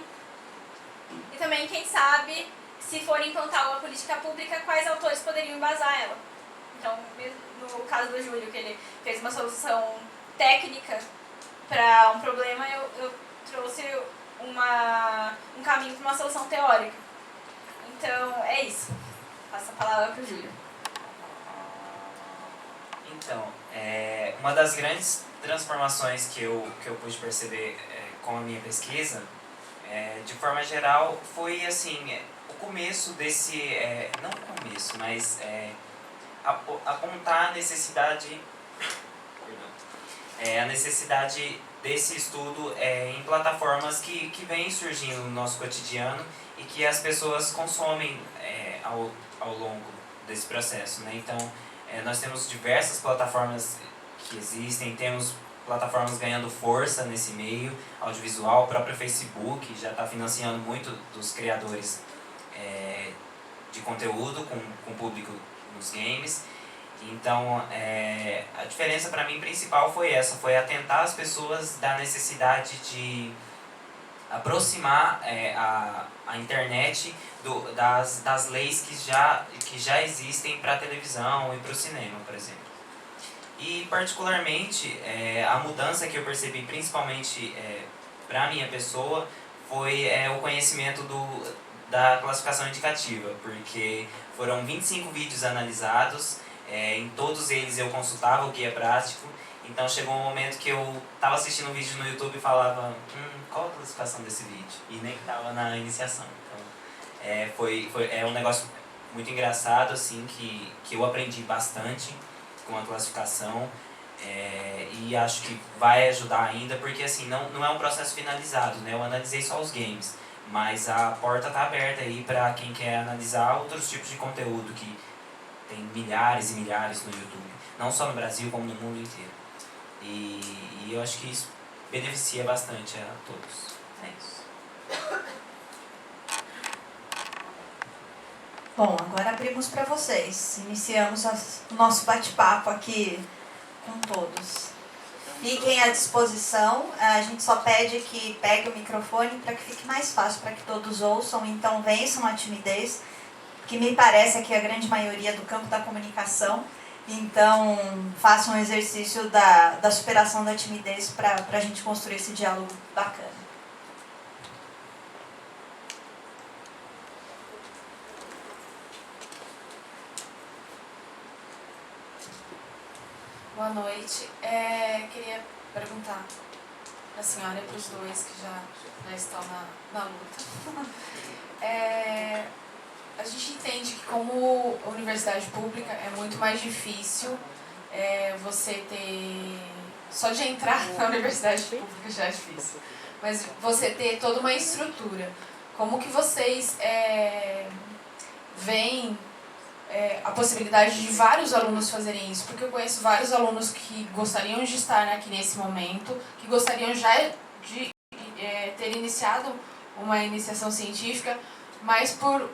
quem sabe, se for implantar uma política pública, quais autores poderiam embasar ela. Então, no caso do Júlio, que ele fez uma solução técnica para um problema, eu trouxe um caminho para uma solução teórica. Então, é isso. Passo a palavra para o Júlio. Então, uma das grandes transformações que eu pude perceber com a minha pesquisa, de forma geral, foi assim, o começo desse, não o começo, mas apontar a necessidade desse estudo em plataformas que vêm surgindo no nosso cotidiano e que as pessoas consomem ao longo desse processo, né? Então, nós temos diversas plataformas que existem, temos plataformas ganhando força nesse meio audiovisual, o próprio Facebook já está financiando muito dos criadores de conteúdo com público nos games. Então, a diferença para mim principal foi essa, foi atentar as pessoas da necessidade de aproximar a internet das leis que já existem para a televisão e para o cinema, por exemplo. E, particularmente, a mudança que eu percebi, principalmente para a minha pessoa, foi o conhecimento da classificação indicativa, porque foram 25 vídeos analisados, em todos eles eu consultava o guia prático, então chegou um momento que eu estava assistindo um vídeo no YouTube e falava, qual a classificação desse vídeo? E nem estava na iniciação. Então, é um negócio muito engraçado, assim, que eu aprendi bastante com a classificação, e acho que vai ajudar ainda, porque assim, não é um processo finalizado, né? Eu analisei só os games, mas a porta está aberta aí para quem quer analisar outros tipos de conteúdo que tem milhares e milhares no YouTube, não só no Brasil, como no mundo inteiro. E eu acho que isso beneficia bastante a todos. É isso. Bom, agora abrimos para vocês. Iniciamos o nosso bate-papo aqui com todos. Fiquem à disposição. A gente só pede que pegue o microfone para que fique mais fácil, para que todos ouçam. Então, vençam a timidez, que me parece aqui a grande maioria do campo da comunicação. Então, façam um exercício da superação da timidez para a gente construir esse diálogo bacana. Boa noite. Queria perguntar para a senhora e para os dois que já estão na luta. A gente entende que como universidade pública é muito mais difícil você ter... Só de entrar na universidade pública já é difícil. Mas você ter toda uma estrutura. Como que vocês veem a possibilidade de vários alunos fazerem isso? Porque eu conheço vários alunos que gostariam de estar aqui nesse momento, que gostariam já de ter iniciado uma iniciação científica, mas por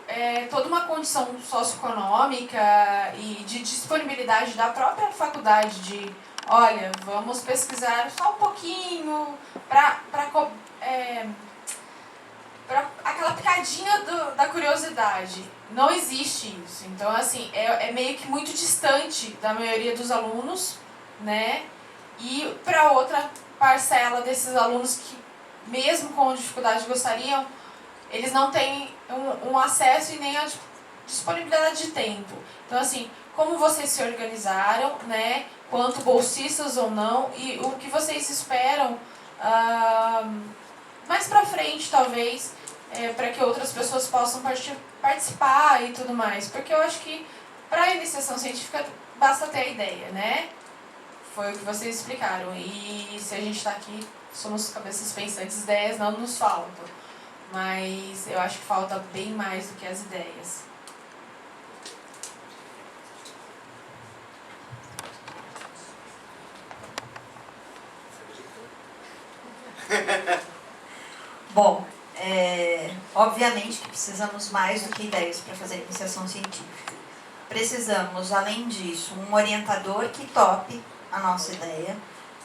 toda uma condição socioeconômica e de disponibilidade da própria faculdade de, olha, vamos pesquisar só um pouquinho para aquela picadinha da curiosidade. Não existe isso. Então, assim, é meio que muito distante da maioria dos alunos, né? E para outra parcela desses alunos que, mesmo com dificuldade, gostariam, eles não têm um acesso e nem a disponibilidade de tempo. Então, assim, como vocês se organizaram, né? Quanto bolsistas ou não, e o que vocês esperam mais pra frente, talvez, para que outras pessoas possam participar e tudo mais. Porque eu acho que para a iniciação científica basta ter a ideia, né? Foi o que vocês explicaram. E se a gente está aqui, somos cabeças pensantes, ideias não nos faltam. Mas eu acho que falta bem mais do que as ideias. Bom, obviamente que precisamos mais do que ideias para fazer iniciação científica. Precisamos, além disso, um orientador que tope a nossa ideia.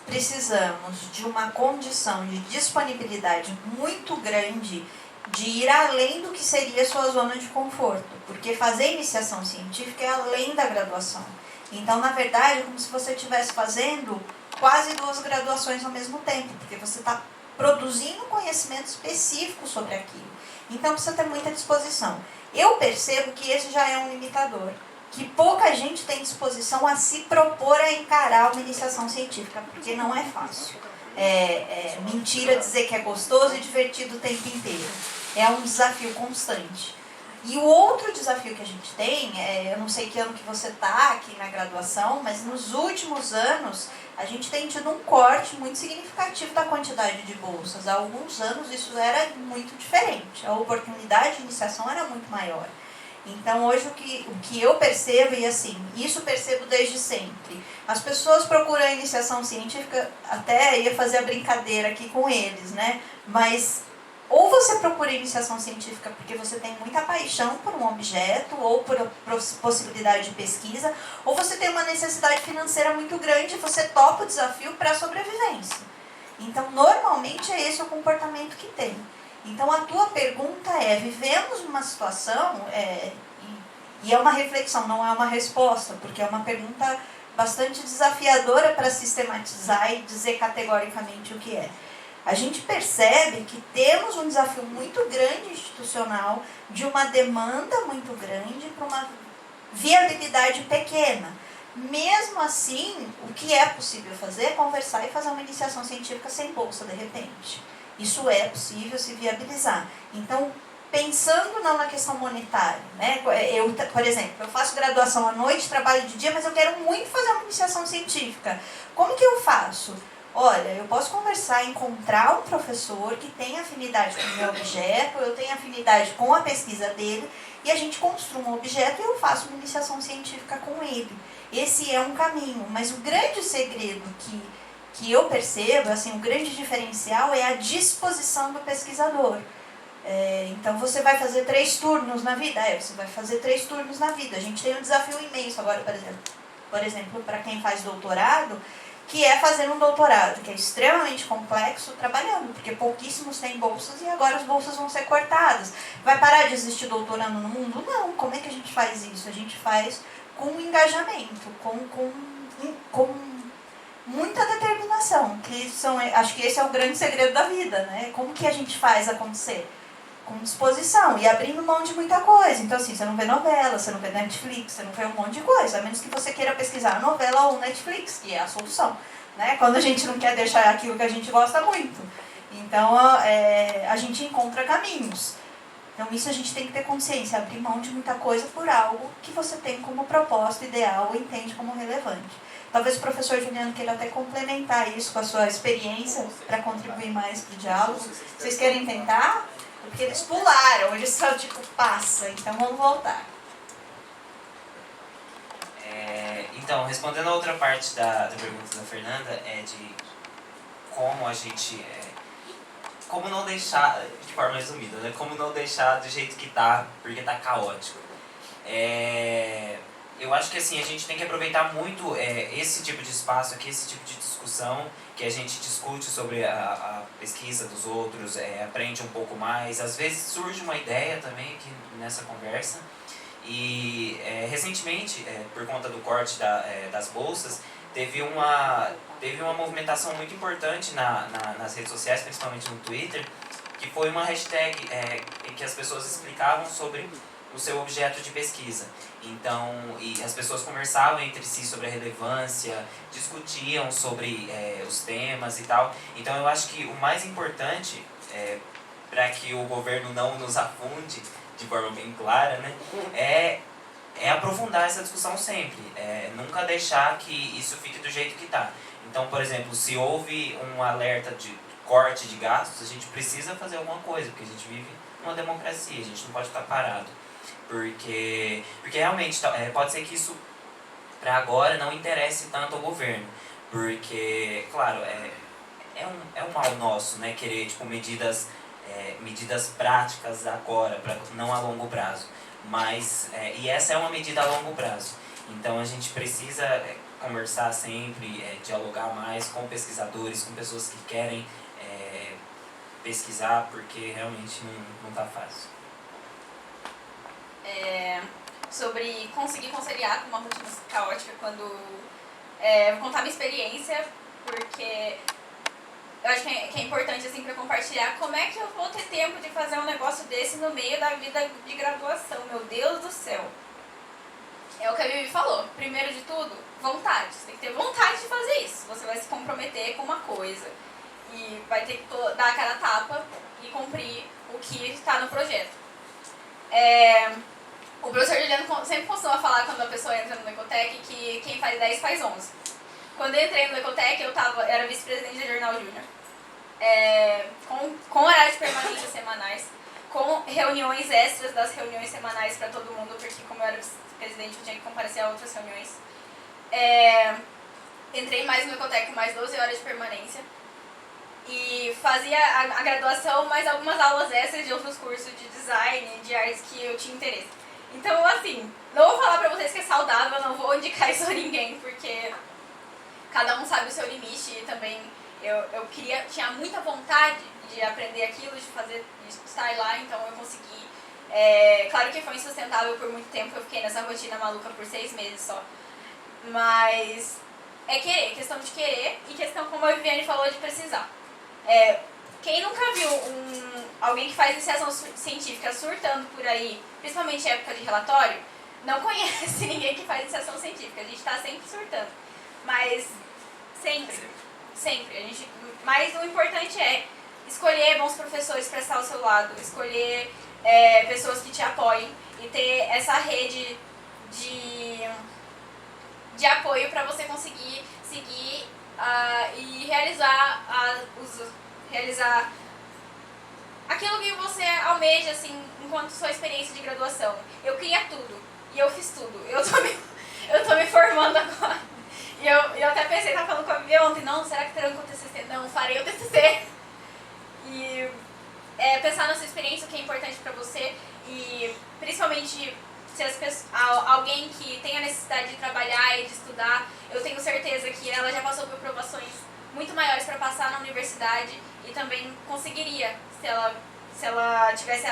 Precisamos de uma condição de disponibilidade muito grande de ir além do que seria a sua zona de conforto, porque fazer iniciação científica é além da graduação. Então, na verdade, é como se você estivesse fazendo quase 2 graduações ao mesmo tempo, porque você está produzindo conhecimento específico sobre aquilo. Então, precisa ter muita disposição. Eu percebo que esse já é um limitador, que pouca gente tem disposição a se propor a encarar uma iniciação científica, porque não é fácil. É mentira dizer que é gostoso e divertido o tempo inteiro. É um desafio constante. E o outro desafio que a gente tem, eu não sei que ano que você está aqui na graduação, mas nos últimos anos a gente tem tido um corte muito significativo da quantidade de bolsas. Há alguns anos isso era muito diferente, a oportunidade de iniciação era muito maior. Então hoje o que eu percebo, e assim, isso percebo desde sempre, as pessoas procuram a iniciação científica, até ia fazer a brincadeira aqui com eles, né? Mas ou você procura iniciação científica porque você tem muita paixão por um objeto ou por possibilidade de pesquisa, ou você tem uma necessidade financeira muito grande e você topa o desafio para a sobrevivência. Então, normalmente, é esse o comportamento que tem. Então, a tua pergunta é, vivemos uma situação, e é uma reflexão, não é uma resposta, porque é uma pergunta bastante desafiadora para sistematizar e dizer categoricamente o que é. A gente percebe que temos um desafio muito grande institucional, de uma demanda muito grande para uma viabilidade pequena. Mesmo assim, o que é possível fazer é conversar e fazer uma iniciação científica sem bolsa, de repente. Isso é possível se viabilizar. Então, pensando não na questão monetária, né? Eu, por exemplo, eu faço graduação à noite, trabalho de dia, mas eu quero muito fazer uma iniciação científica. Como que eu faço? Olha, eu posso conversar, encontrar um professor que tem afinidade com o meu objeto, eu tenho afinidade com a pesquisa dele, e a gente construa um objeto e eu faço uma iniciação científica com ele. Esse é um caminho, mas o grande segredo que eu percebo, assim, o grande diferencial é a disposição do pesquisador. Então você vai fazer 3 turnos na vida? Você vai fazer 3 turnos na vida. A gente tem um desafio imenso agora, por exemplo, para quem faz doutorado, que é fazer um doutorado, que é extremamente complexo, trabalhando, porque pouquíssimos têm bolsas e agora as bolsas vão ser cortadas. Vai parar de existir doutorando no mundo? Não. Como é que a gente faz isso? A gente faz com engajamento, com muita determinação, acho que esse é o grande segredo da vida, né? Como que a gente faz acontecer? Com disposição e abrindo mão de muita coisa. Então, assim, você não vê novela, você não vê Netflix, você não vê um monte de coisa, a menos que você queira pesquisar novela ou Netflix, que é a solução, né? Quando a gente não quer deixar aquilo que a gente gosta muito. Então, a gente encontra caminhos. Então, isso a gente tem que ter consciência, abrir mão de muita coisa por algo que você tem como propósito ideal ou entende como relevante. Talvez o professor Juliano queira até complementar isso com a sua experiência para contribuir mais para o diálogo. Vocês querem tentar? Porque eles pularam, eles só tipo passa, então vamos voltar. Então, respondendo a outra parte da pergunta da Fernanda, de como a gente... como não deixar, de forma resumida, né? Como não deixar do jeito que tá, porque tá caótico. eu acho que assim, a gente tem que aproveitar muito esse tipo de espaço aqui, esse tipo de discussão, que a gente discute sobre a pesquisa dos outros, aprende um pouco mais. Às vezes surge uma ideia também aqui nessa conversa. E recentemente, por conta do corte das bolsas, teve uma movimentação muito importante nas redes sociais, principalmente no Twitter, que foi uma hashtag em que as pessoas explicavam sobre o seu objeto de pesquisa. Então, e as pessoas conversavam entre si sobre a relevância, discutiam sobre os temas e tal. Então eu acho que o mais importante, para que o governo não nos afunde de forma bem clara, né, é aprofundar essa discussão sempre. Nunca deixar que isso fique do jeito que está. Então, por exemplo, se houve um alerta de corte de gastos, a gente precisa fazer alguma coisa, porque a gente vive numa democracia, a gente não pode ficar parado. Porque realmente pode ser que isso, para agora, não interesse tanto ao governo. Porque, claro, é um mal nosso, né, querer tipo, medidas práticas agora, não a longo prazo. Mas, e essa é uma medida a longo prazo. Então a gente precisa conversar sempre, dialogar mais com pesquisadores, com pessoas que querem pesquisar, porque realmente não está fácil. Sobre conseguir conciliar com uma rotina caótica quando... vou contar minha experiência, porque eu acho que é importante assim, para compartilhar como é que eu vou ter tempo de fazer um negócio desse no meio da vida de graduação. Meu Deus do céu! É o que a Vivi falou. Primeiro de tudo, vontade. Você tem que ter vontade de fazer isso. Você vai se comprometer com uma coisa e vai ter que dar a cara a tapa e cumprir o que está no projeto. O professor Juliano sempre costuma falar quando a pessoa entra no Ecotec que quem faz 10 faz 11. Quando eu entrei no Ecotec, eu era vice-presidente da Jornal Júnior, com horário de permanência semanais, com reuniões extras das reuniões semanais para todo mundo, porque como eu era vice-presidente eu tinha que comparecer a outras reuniões. Entrei mais no Ecotec com mais 12 horas de permanência e fazia a graduação, mais algumas aulas extras de outros cursos de design, de artes que eu tinha interesse. Então, assim, não vou falar pra vocês que é saudável, não vou indicar isso a ninguém, porque cada um sabe o seu limite e também eu tinha muita vontade de aprender aquilo, de estar lá, então eu consegui. Claro que foi insustentável por muito tempo, eu fiquei nessa rotina maluca por 6 meses só. Mas é querer, questão de querer e questão, como a Viviane falou, de precisar. Quem nunca viu alguém que faz iniciação científica surtando por aí, principalmente em época de relatório, não conhece ninguém que faz iniciação científica. A gente está sempre surtando. Mas sempre. Mas o importante é escolher bons professores para estar ao seu lado, escolher pessoas que te apoiem e ter essa rede de apoio para você conseguir seguir e realizar aquilo que você almeja, assim, enquanto sua experiência de graduação. Eu queria tudo, e eu fiz tudo. Eu tô me formando agora. E eu até pensei, tava falando com a Vivi ontem, não, será que tranco o TCC? Não, farei o TCC. E pensar na sua experiência, o que é importante pra você, e principalmente se alguém que tem a necessidade de trabalhar e de estudar, eu tenho certeza que ela já passou por provações muito maiores para passar na universidade e também conseguiria, se ela tivesse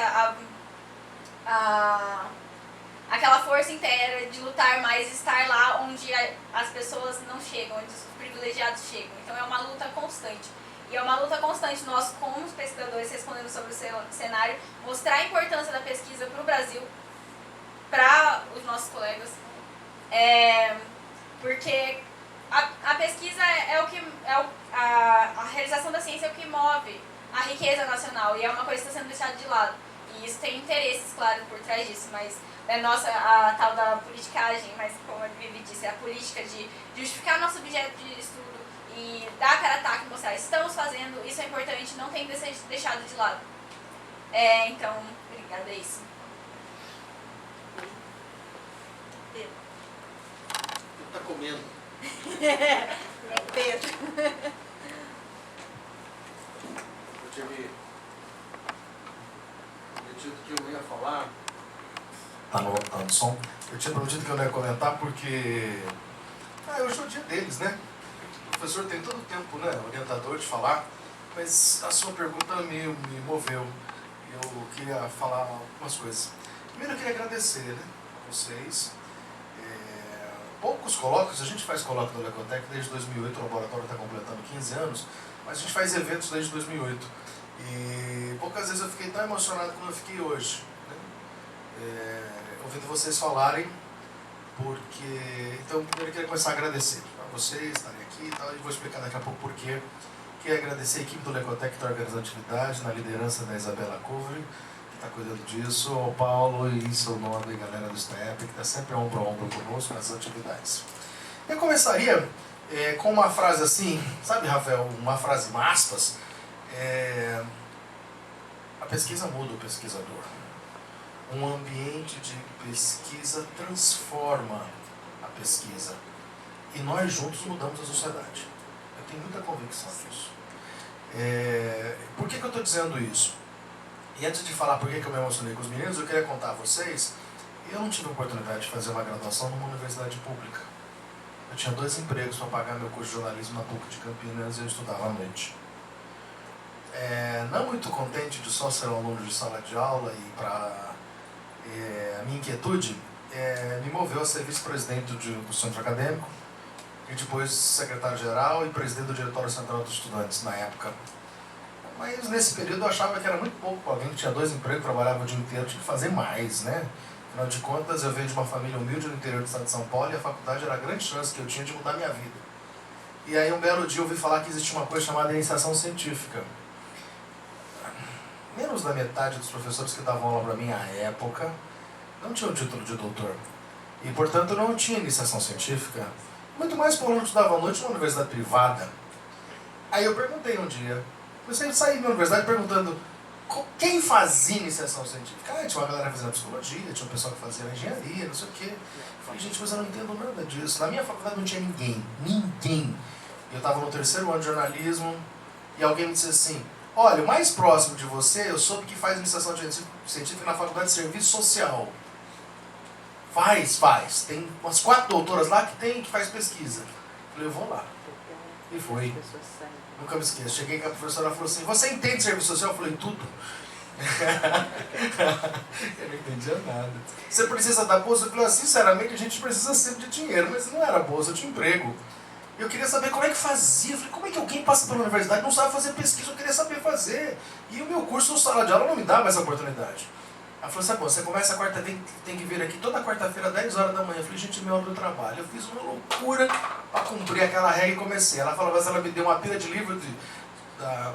aquela força inteira de lutar mais e estar lá onde as pessoas não chegam, onde os privilegiados chegam. Então é uma luta constante. E é uma luta constante nós, como os pesquisadores, respondendo sobre o cenário, mostrar a importância da pesquisa para o Brasil, para os nossos colegas, porque a pesquisa a realização da ciência é o que move a riqueza nacional e é uma coisa que está sendo deixada de lado. E isso tem interesses, claro, por trás disso, mas a tal da politicagem, mas como a Vivi disse, a política de justificar nosso objeto de estudo e dar a cara a tapa e mostrar, estamos fazendo, isso é importante, não tem que ser deixado de lado. Então, obrigada, é isso. Tá comendo. Pedro. Eu tive dito que eu ia falar Tá no som. Eu tinha prometido que eu não ia comentar porque... hoje é o dia deles, né? O professor tem todo o tempo, né, orientador, de falar, mas a sua pergunta me moveu. Eu queria falar algumas coisas. Primeiro eu queria agradecer, né, a vocês. Poucos colóquios, a gente faz colóquio do Lecotec desde 2008, o laboratório está completando 15 anos, mas a gente faz eventos desde 2008. E poucas vezes eu fiquei tão emocionado como eu fiquei hoje, né? Ouvindo vocês falarem, porque... Então, primeiro eu queria começar a agradecer a vocês estarem aqui e tal, e vou explicar daqui a pouco por quê. Queria agradecer a equipe do Lecotec que está organizando a atividade, na liderança da Isabela Covery, que está cuidando disso, ao Paulo e seu nome, e galera do STEP, que está sempre ombro a ombro conosco nessas atividades. Eu começaria com uma frase assim, sabe, Rafael, uma frase em aspas, a pesquisa muda o pesquisador. Um ambiente de pesquisa transforma a pesquisa. E nós juntos mudamos a sociedade. Eu tenho muita convicção nisso. Por que eu estou dizendo isso? E antes de falar por que eu me emocionei com os meninos, eu queria contar a vocês, eu não tive a oportunidade de fazer uma graduação numa universidade pública. Eu tinha 2 empregos para pagar meu curso de jornalismo na PUC de Campinas e eu estudava à noite. Não muito contente de só ser um aluno de sala de aula e para a minha inquietude me moveu a ser vice-presidente do centro acadêmico e depois secretário-geral e presidente do Diretório Central dos Estudantes na época. Mas nesse período eu achava que era muito pouco para alguém que tinha 2 empregos, trabalhava o dia inteiro, tinha que fazer mais, né? Afinal de contas, eu venho de uma família humilde no interior do estado de São Paulo e a faculdade era a grande chance que eu tinha de mudar minha vida. E aí um belo dia eu ouvi falar que existia uma coisa chamada iniciação científica. Menos da metade dos professores que davam aula para mim à época não tinham título de doutor. E, portanto, não tinha iniciação científica. Muito mais para o aluno que estudava à noite numa universidade privada. Aí eu perguntei um dia, comecei a sair da universidade perguntando quem fazia iniciação científica. Tinha uma galera fazendo psicologia, tinha um pessoal que fazia engenharia, não sei o quê. Eu falei, gente, mas eu não entendo nada disso. Na minha faculdade não tinha ninguém. Eu estava no 3º ano de jornalismo e alguém me disse assim, olha, o mais próximo de você, eu soube que faz iniciação científica na Faculdade de Serviço Social. Faz. Tem umas 4 doutoras lá que faz pesquisa. Eu falei, eu vou lá. E fui. Nunca me esqueço. Cheguei com a professora e falou assim, você entende serviço social? Eu falei, tudo. Eu não entendia nada. Você precisa da bolsa? Eu falei, sinceramente, a gente precisa sempre de dinheiro, mas não era bolsa, eu tinha emprego. Eu queria saber como é que fazia. Eu falei, como é que alguém passa pela universidade e não sabe fazer pesquisa? Eu queria saber fazer. E o meu curso no sala de aula não me dava essa oportunidade. Ela falou, sabe, você começa a quarta, tem que vir aqui toda quarta-feira, 10 horas da manhã. Eu falei, gente, meu hora do trabalho. Eu fiz uma loucura para cumprir aquela regra e comecei. Ela falou, mas ela me deu uma pilha de livro da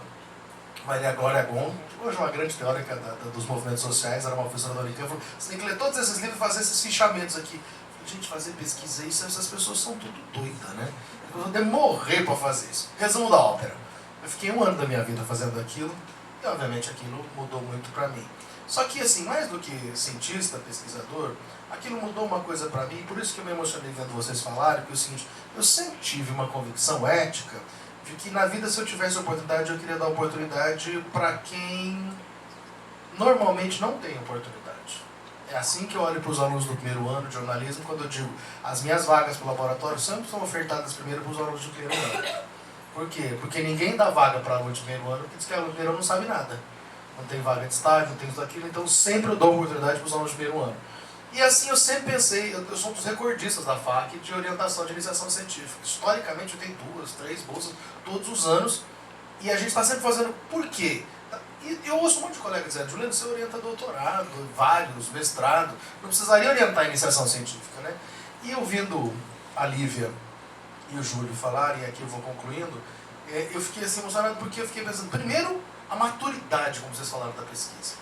Maria Glória Gon, que hoje é uma grande teórica dos movimentos sociais, era uma professora da Unicamp. Ela falou, você tem que ler todos esses livros e fazer esses fichamentos aqui. Eu falei, gente, fazer pesquisa isso, essas pessoas são tudo doidas, né? Eu vou até morrer para fazer isso. Resumo da ópera. Eu fiquei 1 ano da minha vida fazendo aquilo e, obviamente, aquilo mudou muito para mim. Só que, assim, mais do que cientista, pesquisador, aquilo mudou uma coisa para mim, e por isso que eu me emocionei vendo vocês falarem, que é o seguinte, eu sempre tive uma convicção ética de que na vida, se eu tivesse oportunidade, eu queria dar oportunidade para quem normalmente não tem oportunidade. É assim que eu olho para os alunos do 1º ano de jornalismo, quando eu digo, as minhas vagas para o laboratório sempre são ofertadas primeiro para os alunos do 1º ano. Por quê? Porque ninguém dá vaga para aluno de 1º ano, porque diz que aluno de 1º ano não sabe nada. Não tem vaga de estágio, não tem tudo aquilo, então sempre eu dou oportunidade para os alunos de 1º ano. E assim eu sempre pensei, eu sou um dos recordistas da FAC de orientação de iniciação científica. Historicamente eu tenho 2, 3 bolsas todos os anos, e a gente está sempre fazendo, por quê? E eu ouço um monte de colegas dizendo, Juliano, você orienta doutorado, vários, mestrado, não precisaria orientar iniciação científica, né? E ouvindo a Lívia e o Júlio falarem, e aqui eu vou concluindo, eu fiquei assim emocionado porque eu fiquei pensando, primeiro, a maturidade, como vocês falaram, da pesquisa.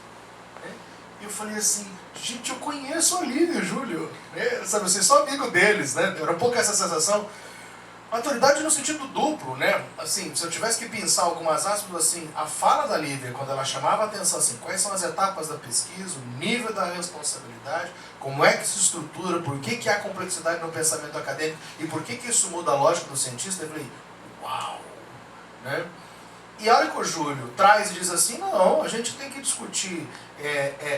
Né? E eu falei assim, gente, eu conheço a Lívia e o Júlio, né? Sabe, eu sou amigo deles, né? Era um pouco essa sensação. Maturidade no sentido duplo, né? Assim, se eu tivesse que pensar algumas aspas, assim, a fala da Lívia, quando ela chamava a atenção, assim, quais são as etapas da pesquisa, o nível da responsabilidade, como é que se estrutura, por que há complexidade no pensamento acadêmico e por que isso muda a lógica do cientista, eu falei, uau! Né? E a hora que o Júlio traz e diz assim, não, a gente tem que discutir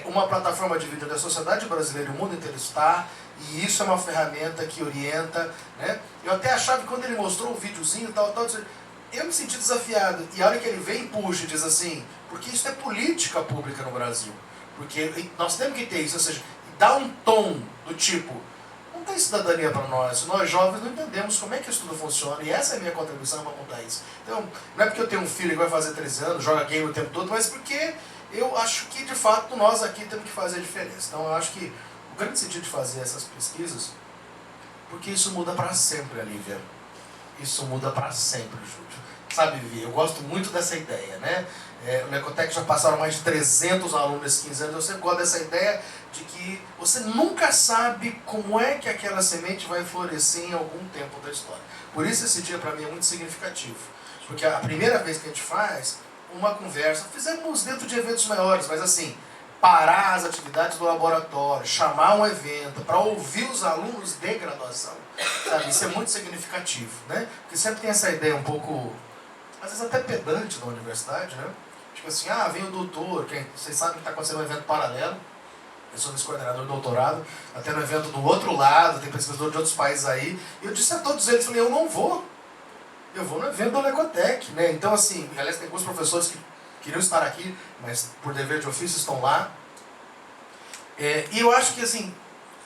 uma plataforma de vida da sociedade brasileira, o mundo inteiro está, e isso é uma ferramenta que orienta, né? Eu até achava que quando ele mostrou o videozinho tal, eu me senti desafiado. E a hora que ele vem e puxa e diz assim, porque isso é política pública no Brasil. Porque nós temos que ter isso, ou seja, dá um tom do tipo, não tem cidadania para nós jovens não entendemos como é que isso tudo funciona, e essa é a minha contribuição para mudar isso. Então, não é porque eu tenho um filho que vai fazer 13 anos, joga game o tempo todo, mas porque eu acho que, de fato, nós aqui temos que fazer a diferença. Então, eu acho que o grande sentido de fazer essas pesquisas, porque isso muda para sempre, Lívia. Isso muda para sempre, Júlio. Sabe, Vivi, eu gosto muito dessa ideia, né? No Ecotec já passaram mais de 300 alunos nesses 15 anos, eu sempre gosto dessa ideia de que você nunca sabe como é que aquela semente vai florescer em algum tempo da história. Por isso esse dia para mim é muito significativo. Porque a primeira vez que a gente faz uma conversa, fizemos dentro de eventos maiores, mas assim, parar as atividades do laboratório, chamar um evento para ouvir os alunos de graduação, sabe? Isso é muito significativo, né? Porque sempre tem essa ideia um pouco, às vezes até pedante da universidade, né? Tipo assim, vem o doutor, vocês sabem que está acontecendo um evento paralelo, eu sou vice-coordenador de doutorado, até no evento do outro lado, tem pesquisador de outros países aí, e eu disse a todos eles, falei, eu não vou, eu vou no evento do Ecotec, né? Então assim, aliás, tem alguns professores que queriam estar aqui, mas por dever de ofício estão lá. E eu acho que assim,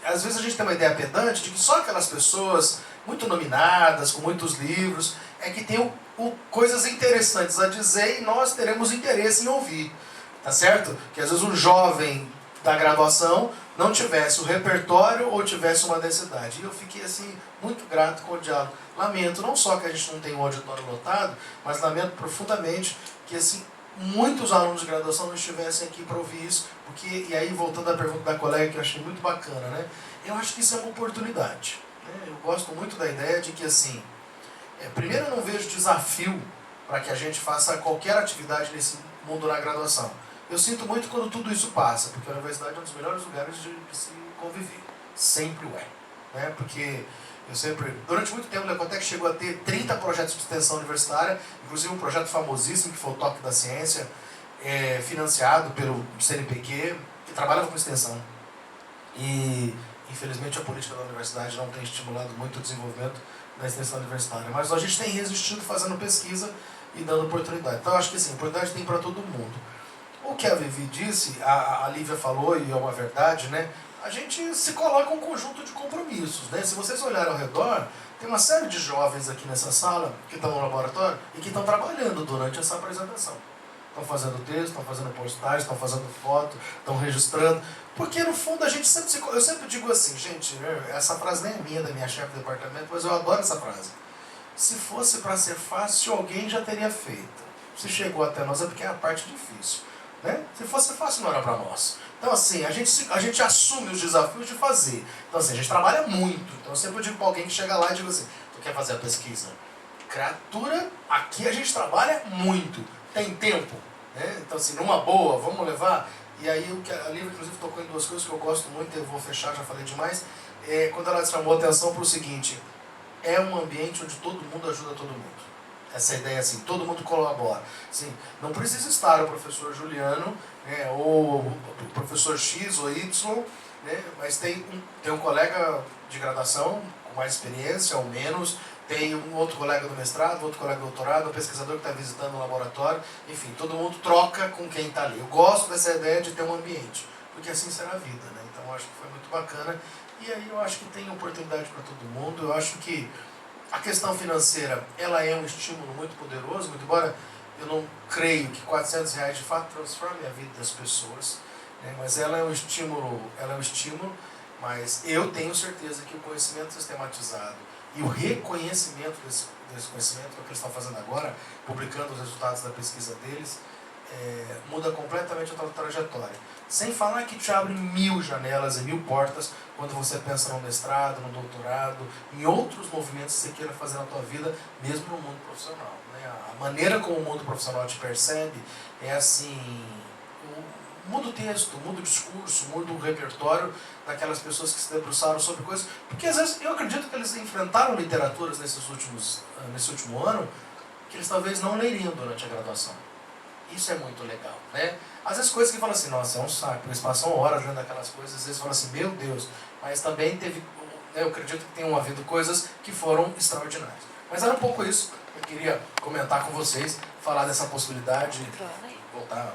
às vezes a gente tem uma ideia pedante de que só aquelas pessoas muito nominadas, com muitos livros, é que tem coisas interessantes a dizer e nós teremos interesse em ouvir. Tá certo? Que às vezes um jovem da graduação não tivesse o repertório ou tivesse uma densidade. E eu fiquei assim, muito grato com o diálogo. Lamento não só que a gente não tem um auditório lotado, mas lamento profundamente que assim, muitos alunos de graduação não estivessem aqui para ouvir isso, porque, e aí voltando à pergunta da colega que eu achei muito bacana, né? Eu acho que isso é uma oportunidade. Né? Eu gosto muito da ideia de que assim, primeiro eu não vejo desafio para que a gente faça qualquer atividade nesse mundo na graduação. Eu sinto muito quando tudo isso passa, porque a universidade é um dos melhores lugares de se conviver. Sempre o é. Né? Porque eu sempre, durante muito tempo, o Ecotec chegou a ter 30 projetos de extensão universitária, inclusive um projeto famosíssimo, que foi o Toque da Ciência, financiado pelo CNPq, que trabalhava com extensão. E, infelizmente, a política da universidade não tem estimulado muito o desenvolvimento da extensão universitária. Mas a gente tem resistido fazendo pesquisa e dando oportunidade. Então, eu acho que assim, oportunidade tem para todo mundo. O que a Vivi disse, a Lívia falou, e é uma verdade, né? A gente se coloca um conjunto de compromissos, né? Se vocês olharem ao redor, tem uma série de jovens aqui nessa sala que estão no laboratório e que estão trabalhando durante essa apresentação. Estão fazendo texto, estão fazendo postagem, estão fazendo foto, estão registrando. Porque no fundo a gente eu sempre digo assim, gente, essa frase nem é minha, da minha chefe do departamento, mas eu adoro essa frase. Se fosse para ser fácil, alguém já teria feito. Se chegou até nós é porque é a parte difícil. Né? Se fosse fácil, não era para nós. Então assim, a gente assume os desafios de fazer. Então assim, a gente trabalha muito. Então eu sempre digo para alguém que chega lá e digo assim, tu quer fazer a pesquisa? Criatura, aqui a gente trabalha muito. Tem tempo? Né? Então assim, numa boa, vamos levar. E aí o que a Lívia inclusive tocou em duas coisas que eu gosto muito, eu vou fechar, já falei demais. Quando ela chamou a atenção para o seguinte, é um ambiente onde todo mundo ajuda todo mundo. Essa ideia assim, todo mundo colabora. Assim, não precisa estar o professor Juliano, né, ou o professor X ou Y, né, mas tem um colega de graduação com mais experiência ou menos, tem um outro colega do mestrado, outro colega do doutorado, um pesquisador que está visitando o laboratório, enfim, todo mundo troca com quem está ali. Eu gosto dessa ideia de ter um ambiente, porque assim será a vida, né? Então eu acho que foi muito bacana, e aí eu acho que tem oportunidade para todo mundo, eu acho que a questão financeira, ela é um estímulo muito poderoso, muito embora eu não creio que R$400 de fato transforme a vida das pessoas, né? Mas ela é um estímulo, mas eu tenho certeza que o conhecimento sistematizado e o reconhecimento desse conhecimento, que é o que eles estão fazendo agora, publicando os resultados da pesquisa deles, muda completamente a tua trajetória. Sem falar que te abre 1000 janelas e 1000 portas quando você pensa no mestrado, no doutorado, em outros movimentos que você queira fazer na tua vida, mesmo no mundo profissional. Né? A maneira como o mundo profissional te percebe é assim, muda o texto, muda o discurso, muda o repertório daquelas pessoas que se debruçaram sobre coisas, porque às vezes eu acredito que eles enfrentaram literaturas nesse último ano que eles talvez não leriam durante a graduação. Isso é muito legal, né? Às vezes coisas que falam assim, nossa, é um saco, eles passam horas lendo aquelas coisas, às vezes falam assim, meu Deus, mas também teve, eu acredito que tenham havido coisas que foram extraordinárias. Mas era um pouco isso, eu queria comentar com vocês, falar dessa possibilidade, voltar.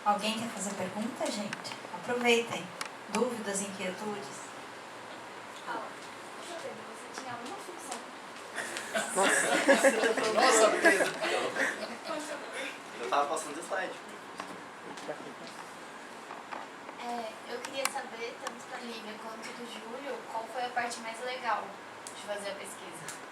Alguém quer fazer pergunta, gente? Aproveitem. Dúvidas, inquietudes? Você tinha uma função. Nossa, Pedro! Eu tava passando o slide. Eu queria saber, tanto da Lívia quanto do Júlio, qual foi a parte mais legal de fazer a pesquisa.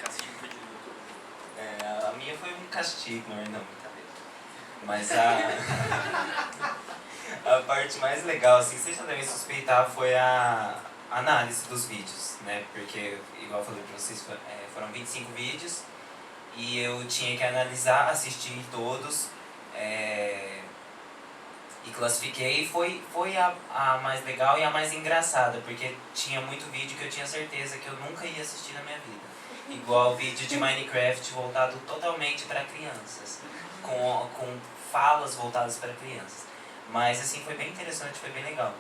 Castigo pedido do YouTube. A minha foi um castigo, não, brincadeira. Mas a parte mais legal, assim, vocês já devem suspeitar, foi a análise dos vídeos, né? Porque, igual eu falei pra vocês, foram 25 vídeos e eu tinha que analisar, assistir todos e classifiquei. E foi a mais legal e a mais engraçada, porque tinha muito vídeo que eu tinha certeza que eu nunca ia assistir na minha vida. Igual o vídeo de Minecraft voltado totalmente para crianças, com falas voltadas para crianças. Mas assim, foi bem interessante, foi bem legal.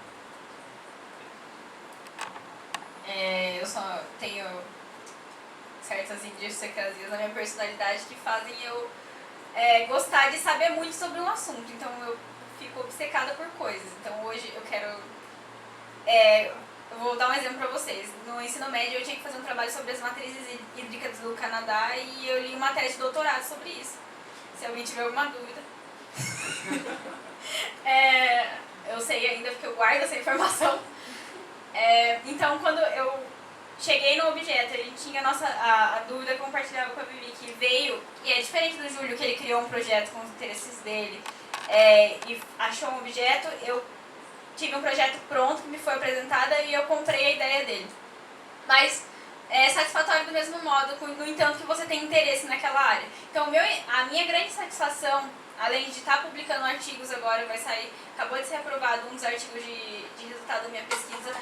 Eu só tenho certas idiosincrasias na minha personalidade que fazem eu gostar de saber muito sobre um assunto. Então eu fico obcecada por coisas. Então hoje eu quero... eu vou dar um exemplo para vocês. No ensino médio eu tinha que fazer um trabalho sobre as matrizes hídricas do Canadá e eu li uma tese de doutorado sobre isso. Se alguém tiver alguma dúvida. Eu sei ainda porque eu guardo essa informação. Então quando eu cheguei no objeto, ele tinha a dúvida que eu compartilhava com a Vivi, que veio, e é diferente do Júlio, que ele criou um projeto com os interesses dele e achou um objeto. Eu tive um projeto pronto que me foi apresentado e eu comprei a ideia dele. Mas é satisfatório do mesmo modo, no entanto que você tem interesse naquela área. Então a minha grande satisfação, além de estar publicando artigos agora, vai sair, acabou de ser aprovado um dos artigos de resultado da minha pesquisa.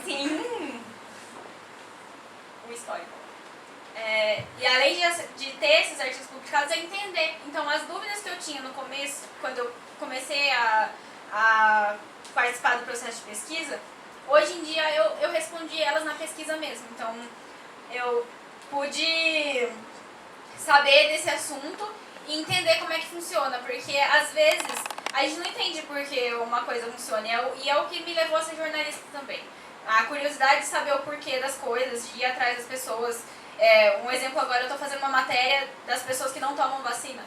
Sim! O histórico. E além de ter esses artigos publicados, é entender. Então, as dúvidas que eu tinha no começo, quando eu comecei a participar do processo de pesquisa, hoje em dia eu respondi elas na pesquisa mesmo. Então, eu pude saber desse assunto e entender como é que funciona, porque às vezes a gente não entende por que uma coisa funciona, e é o que me levou a ser jornalista também. A curiosidade de saber o porquê das coisas, de ir atrás das pessoas. Um exemplo agora, eu estou fazendo uma matéria das pessoas que não tomam vacina.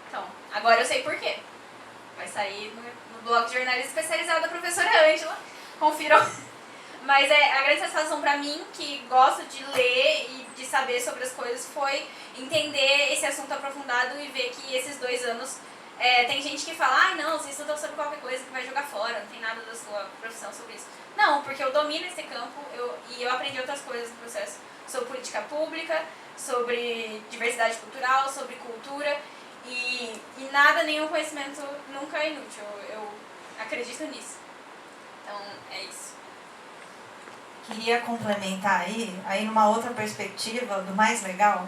Então, agora eu sei por quê. Vai sair no blog de jornalismo especializado da professora Ângela. Confiram. Mas a grande satisfação para mim, que gosto de ler e de saber sobre as coisas, foi entender esse assunto aprofundado e ver que esses 2 anos tem gente que fala, não, você estudou sobre qualquer coisa que vai jogar fora, não tem nada da sua profissão sobre isso. Não, porque eu domino esse campo e eu aprendi outras coisas no processo, sobre política pública, sobre diversidade cultural, sobre cultura, e nada, nenhum conhecimento nunca é inútil, eu acredito nisso. Então, é isso. Queria complementar aí numa outra perspectiva, do mais legal,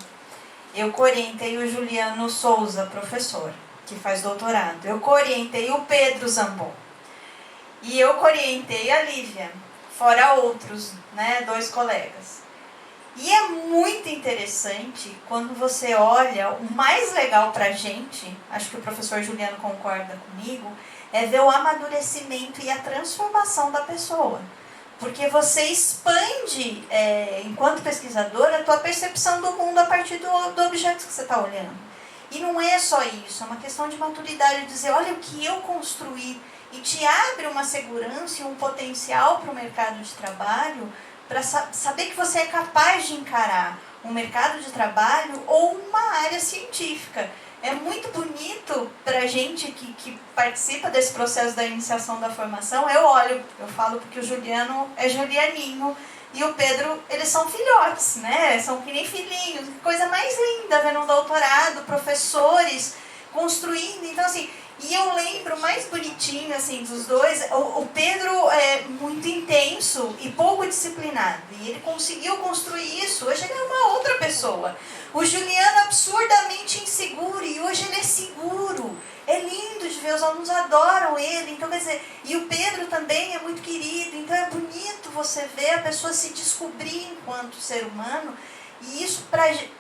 eu orientei o Juliano Souza, professor, que faz doutorado. Eu orientei o Pedro Zambon. E eu orientei a Lívia, fora outros, 2 colegas. E é muito interessante quando você olha, o mais legal pra gente, acho que o professor Juliano concorda comigo, é ver o amadurecimento e a transformação da pessoa. Porque você expande, enquanto pesquisador, a tua percepção do mundo a partir do objeto que você está olhando. E não é só isso, é uma questão de maturidade, de dizer, olha o que eu construí, e te abre uma segurança e um potencial para o mercado de trabalho, para saber que você é capaz de encarar um mercado de trabalho ou uma área científica. É muito bonito para a gente que participa desse processo da iniciação da formação. Eu falo porque o Juliano é julianinho, e o Pedro, eles são filhotes, né? São que nem filhinhos, que coisa mais linda ver um doutorado, professores construindo. Então, assim, e eu lembro mais bonitinho, assim, dos dois, o Pedro é muito intenso e pouco disciplinado, e ele conseguiu construir isso. Hoje ele é uma outra pessoa. O Juliano absurdamente inseguro, e hoje ele é seguro. É lindo de ver, os alunos adoram ele. Então, quer dizer, e o Pedro também é muito querido. Então é bonito você ver a pessoa se descobrir enquanto ser humano. E isso,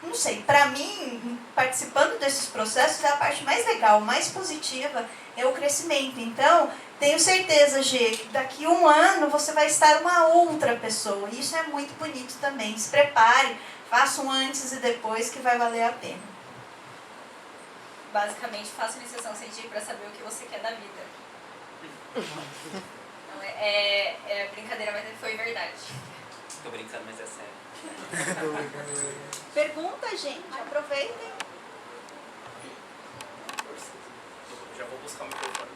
não sei, para mim, participando desses processos, é a parte mais legal, mais positiva, é o crescimento. Então, tenho certeza, Gê, que daqui a 1 ano você vai estar uma outra pessoa. E isso é muito bonito também. Se prepare, faça um antes e depois que vai valer a pena. Basicamente, faça iniciação científica para saber o que você quer da vida. Não, é brincadeira, mas foi verdade. Tô brincando, mas é sério. Pergunta, gente, aproveitem. Já vou buscar o microfone.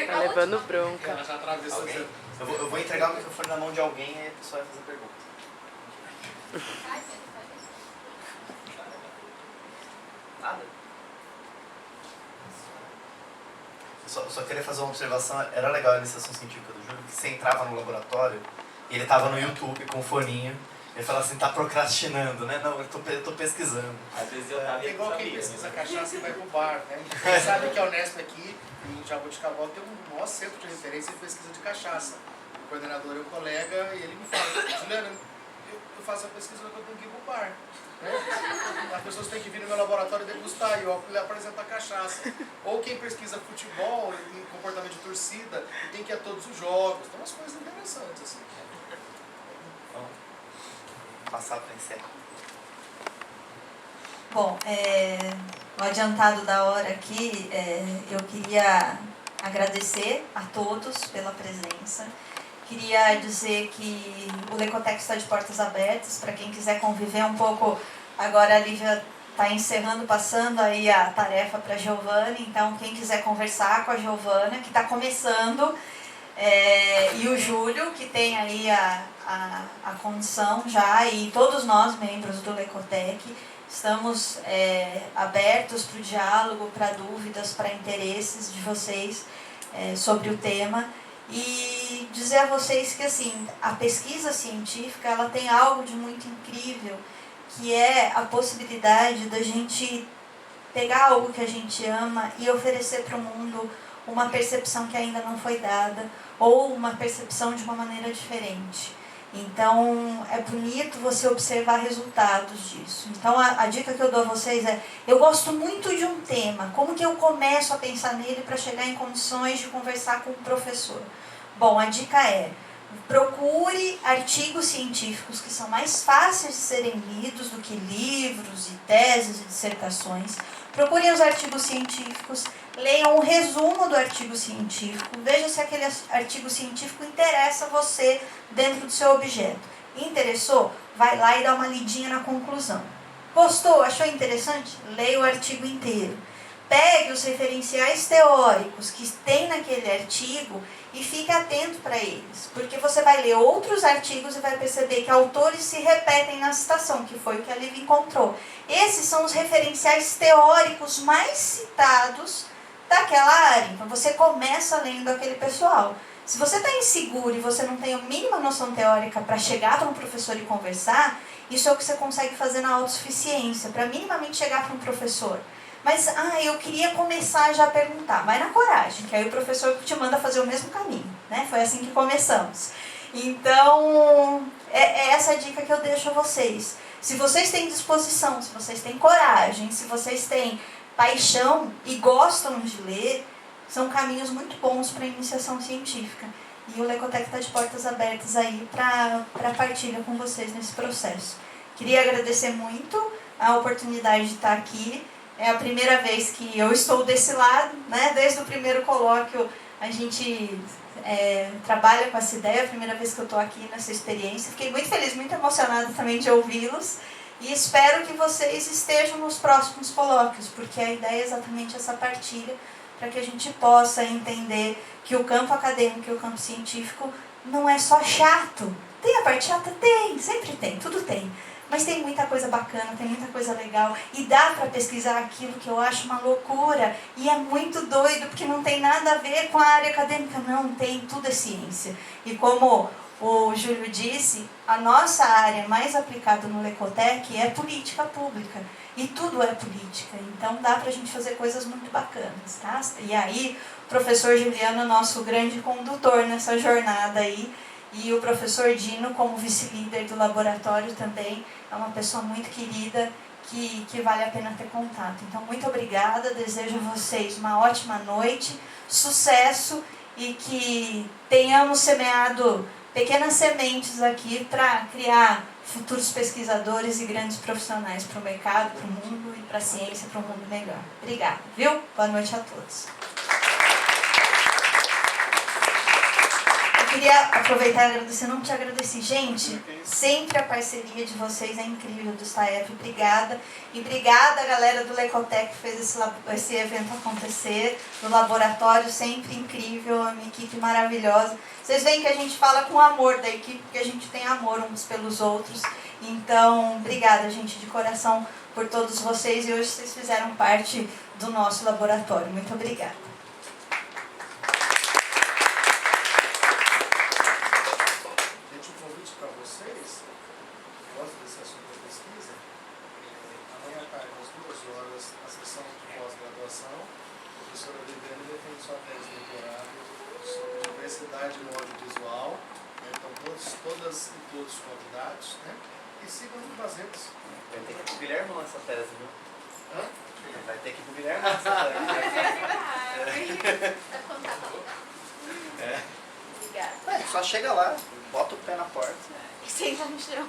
Tá levando bronca. Ela já atravessou. Alguém? Eu vou entregar o microfone na mão de alguém e a pessoa vai fazer pergunta. Nada. Eu só queria fazer uma observação. Era legal a iniciação científica do Júlio, que você entrava no laboratório e ele tava no YouTube com o foninho. Ele falava assim, tá procrastinando, né? Não, eu tô pesquisando. Às vezes eu tava É igual quem pesquisa cachaça e vai pro bar, né? Quem sabe que a Unesp aqui, em Jaboticabal, tem um maior centro de referência em pesquisa de cachaça. O coordenador é um colega e ele me fala, Juliana, eu faço a pesquisa, mas eu tenho que ir pro bar. Né? As pessoas têm que vir no meu laboratório degustar e eu apresentar cachaça. Ou quem pesquisa futebol e comportamento de torcida e tem que ir a todos os jogos. Tem umas coisas interessantes assim. Vamos passar para encerrar. Bom, no adiantado da hora aqui, eu queria agradecer a todos pela presença. Queria dizer que o Lecotec está de portas abertas para quem quiser conviver um pouco. Agora a Lívia está encerrando, passando aí a tarefa para a Giovana. Então, quem quiser conversar com a Giovana, que está começando, e o Júlio, que tem aí a condição já, e todos nós, membros do Lecotec, estamos abertos para o diálogo, para dúvidas, para interesses de vocês sobre o tema. E dizer a vocês que assim, a pesquisa científica ela tem algo de muito incrível, que é a possibilidade da gente pegar algo que a gente ama e oferecer para o mundo uma percepção que ainda não foi dada, ou uma percepção de uma maneira diferente. Então, é bonito você observar resultados disso. Então, a dica que eu dou a vocês é, eu gosto muito de um tema, como que eu começo a pensar nele para chegar em condições de conversar com o professor? Bom, a dica é, procure artigos científicos que são mais fáceis de serem lidos do que livros e teses e dissertações. Procurem os artigos científicos, leiam um resumo do artigo científico, veja se aquele artigo científico interessa você dentro do seu objeto. Interessou? Vai lá e dá uma lidinha na conclusão. Gostou? Achou interessante? Leia o artigo inteiro. Pegue os referenciais teóricos que tem naquele artigo e fique atento para eles, porque você vai ler outros artigos e vai perceber que autores se repetem na citação, que foi o que a Lívia encontrou. Esses são os referenciais teóricos mais citados daquela área. Então você começa lendo aquele pessoal. Se você está inseguro e você não tem a mínima noção teórica para chegar para um professor e conversar, isso é o que você consegue fazer na autossuficiência, para minimamente chegar para um professor. Mas, eu queria começar já a perguntar. Vai na coragem, que aí o professor te manda fazer o mesmo caminho, né? Foi assim que começamos. Então, é essa a dica que eu deixo a vocês. Se vocês têm disposição, se vocês têm coragem, se vocês têm paixão e gostam de ler, são caminhos muito bons para a iniciação científica. E o Lecotec está de portas abertas aí para partilha com vocês nesse processo. Queria agradecer muito a oportunidade de estar aqui. É a primeira vez que eu estou desse lado, né? Desde o primeiro colóquio a gente trabalha com essa ideia, é a primeira vez que eu estou aqui nessa experiência. Fiquei muito feliz, muito emocionada também de ouvi-los e espero que vocês estejam nos próximos colóquios, porque a ideia é exatamente essa partilha, para que a gente possa entender que o campo acadêmico e o campo científico não é só chato. Tem a parte chata? Tem, sempre tem, tudo tem. Mas tem muita coisa bacana, tem muita coisa legal. E dá para pesquisar aquilo que eu acho uma loucura. E é muito doido, porque não tem nada a ver com a área acadêmica. Não, tem, tudo é ciência. E como o Júlio disse, a nossa área mais aplicada no Lecotec é política pública. E tudo é política. Então dá para a gente fazer coisas muito bacanas, tá? E aí, o professor Juliano, nosso grande condutor nessa jornada aí, e o professor Dino, como vice-líder do laboratório também, é uma pessoa muito querida, que vale a pena ter contato. Então, muito obrigada, desejo a vocês uma ótima noite, sucesso e que tenhamos semeado pequenas sementes aqui para criar futuros pesquisadores e grandes profissionais para o mercado, para o mundo e para a ciência, para um mundo melhor. Obrigada, viu? Boa noite a todos. Eu queria aproveitar e agradecer, não te agradeci, gente, sempre a parceria de vocês é incrível, do STAEP, obrigada. E obrigada, galera do Lecotec que fez esse evento acontecer, no laboratório, sempre incrível, uma equipe maravilhosa. Vocês veem que a gente fala com amor da equipe, porque a gente tem amor uns pelos outros. Então, obrigada, gente, de coração por todos vocês, e hoje vocês fizeram parte do nosso laboratório. Muito obrigada. No audiovisual, né? Então todas e todos convidados, né? E sigam fazendo. Vai ter que ir pro Guilherme lançar tese, viu? Hã? Vai ter que ir pro Guilherme lançar tese. Obrigada. Só chega lá, bota o pé na porta. E senta no chão.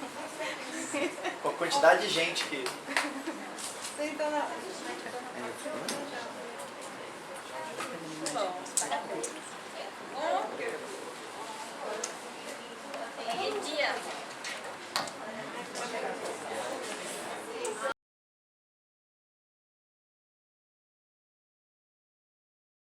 Com a quantidade de gente que... Senta na...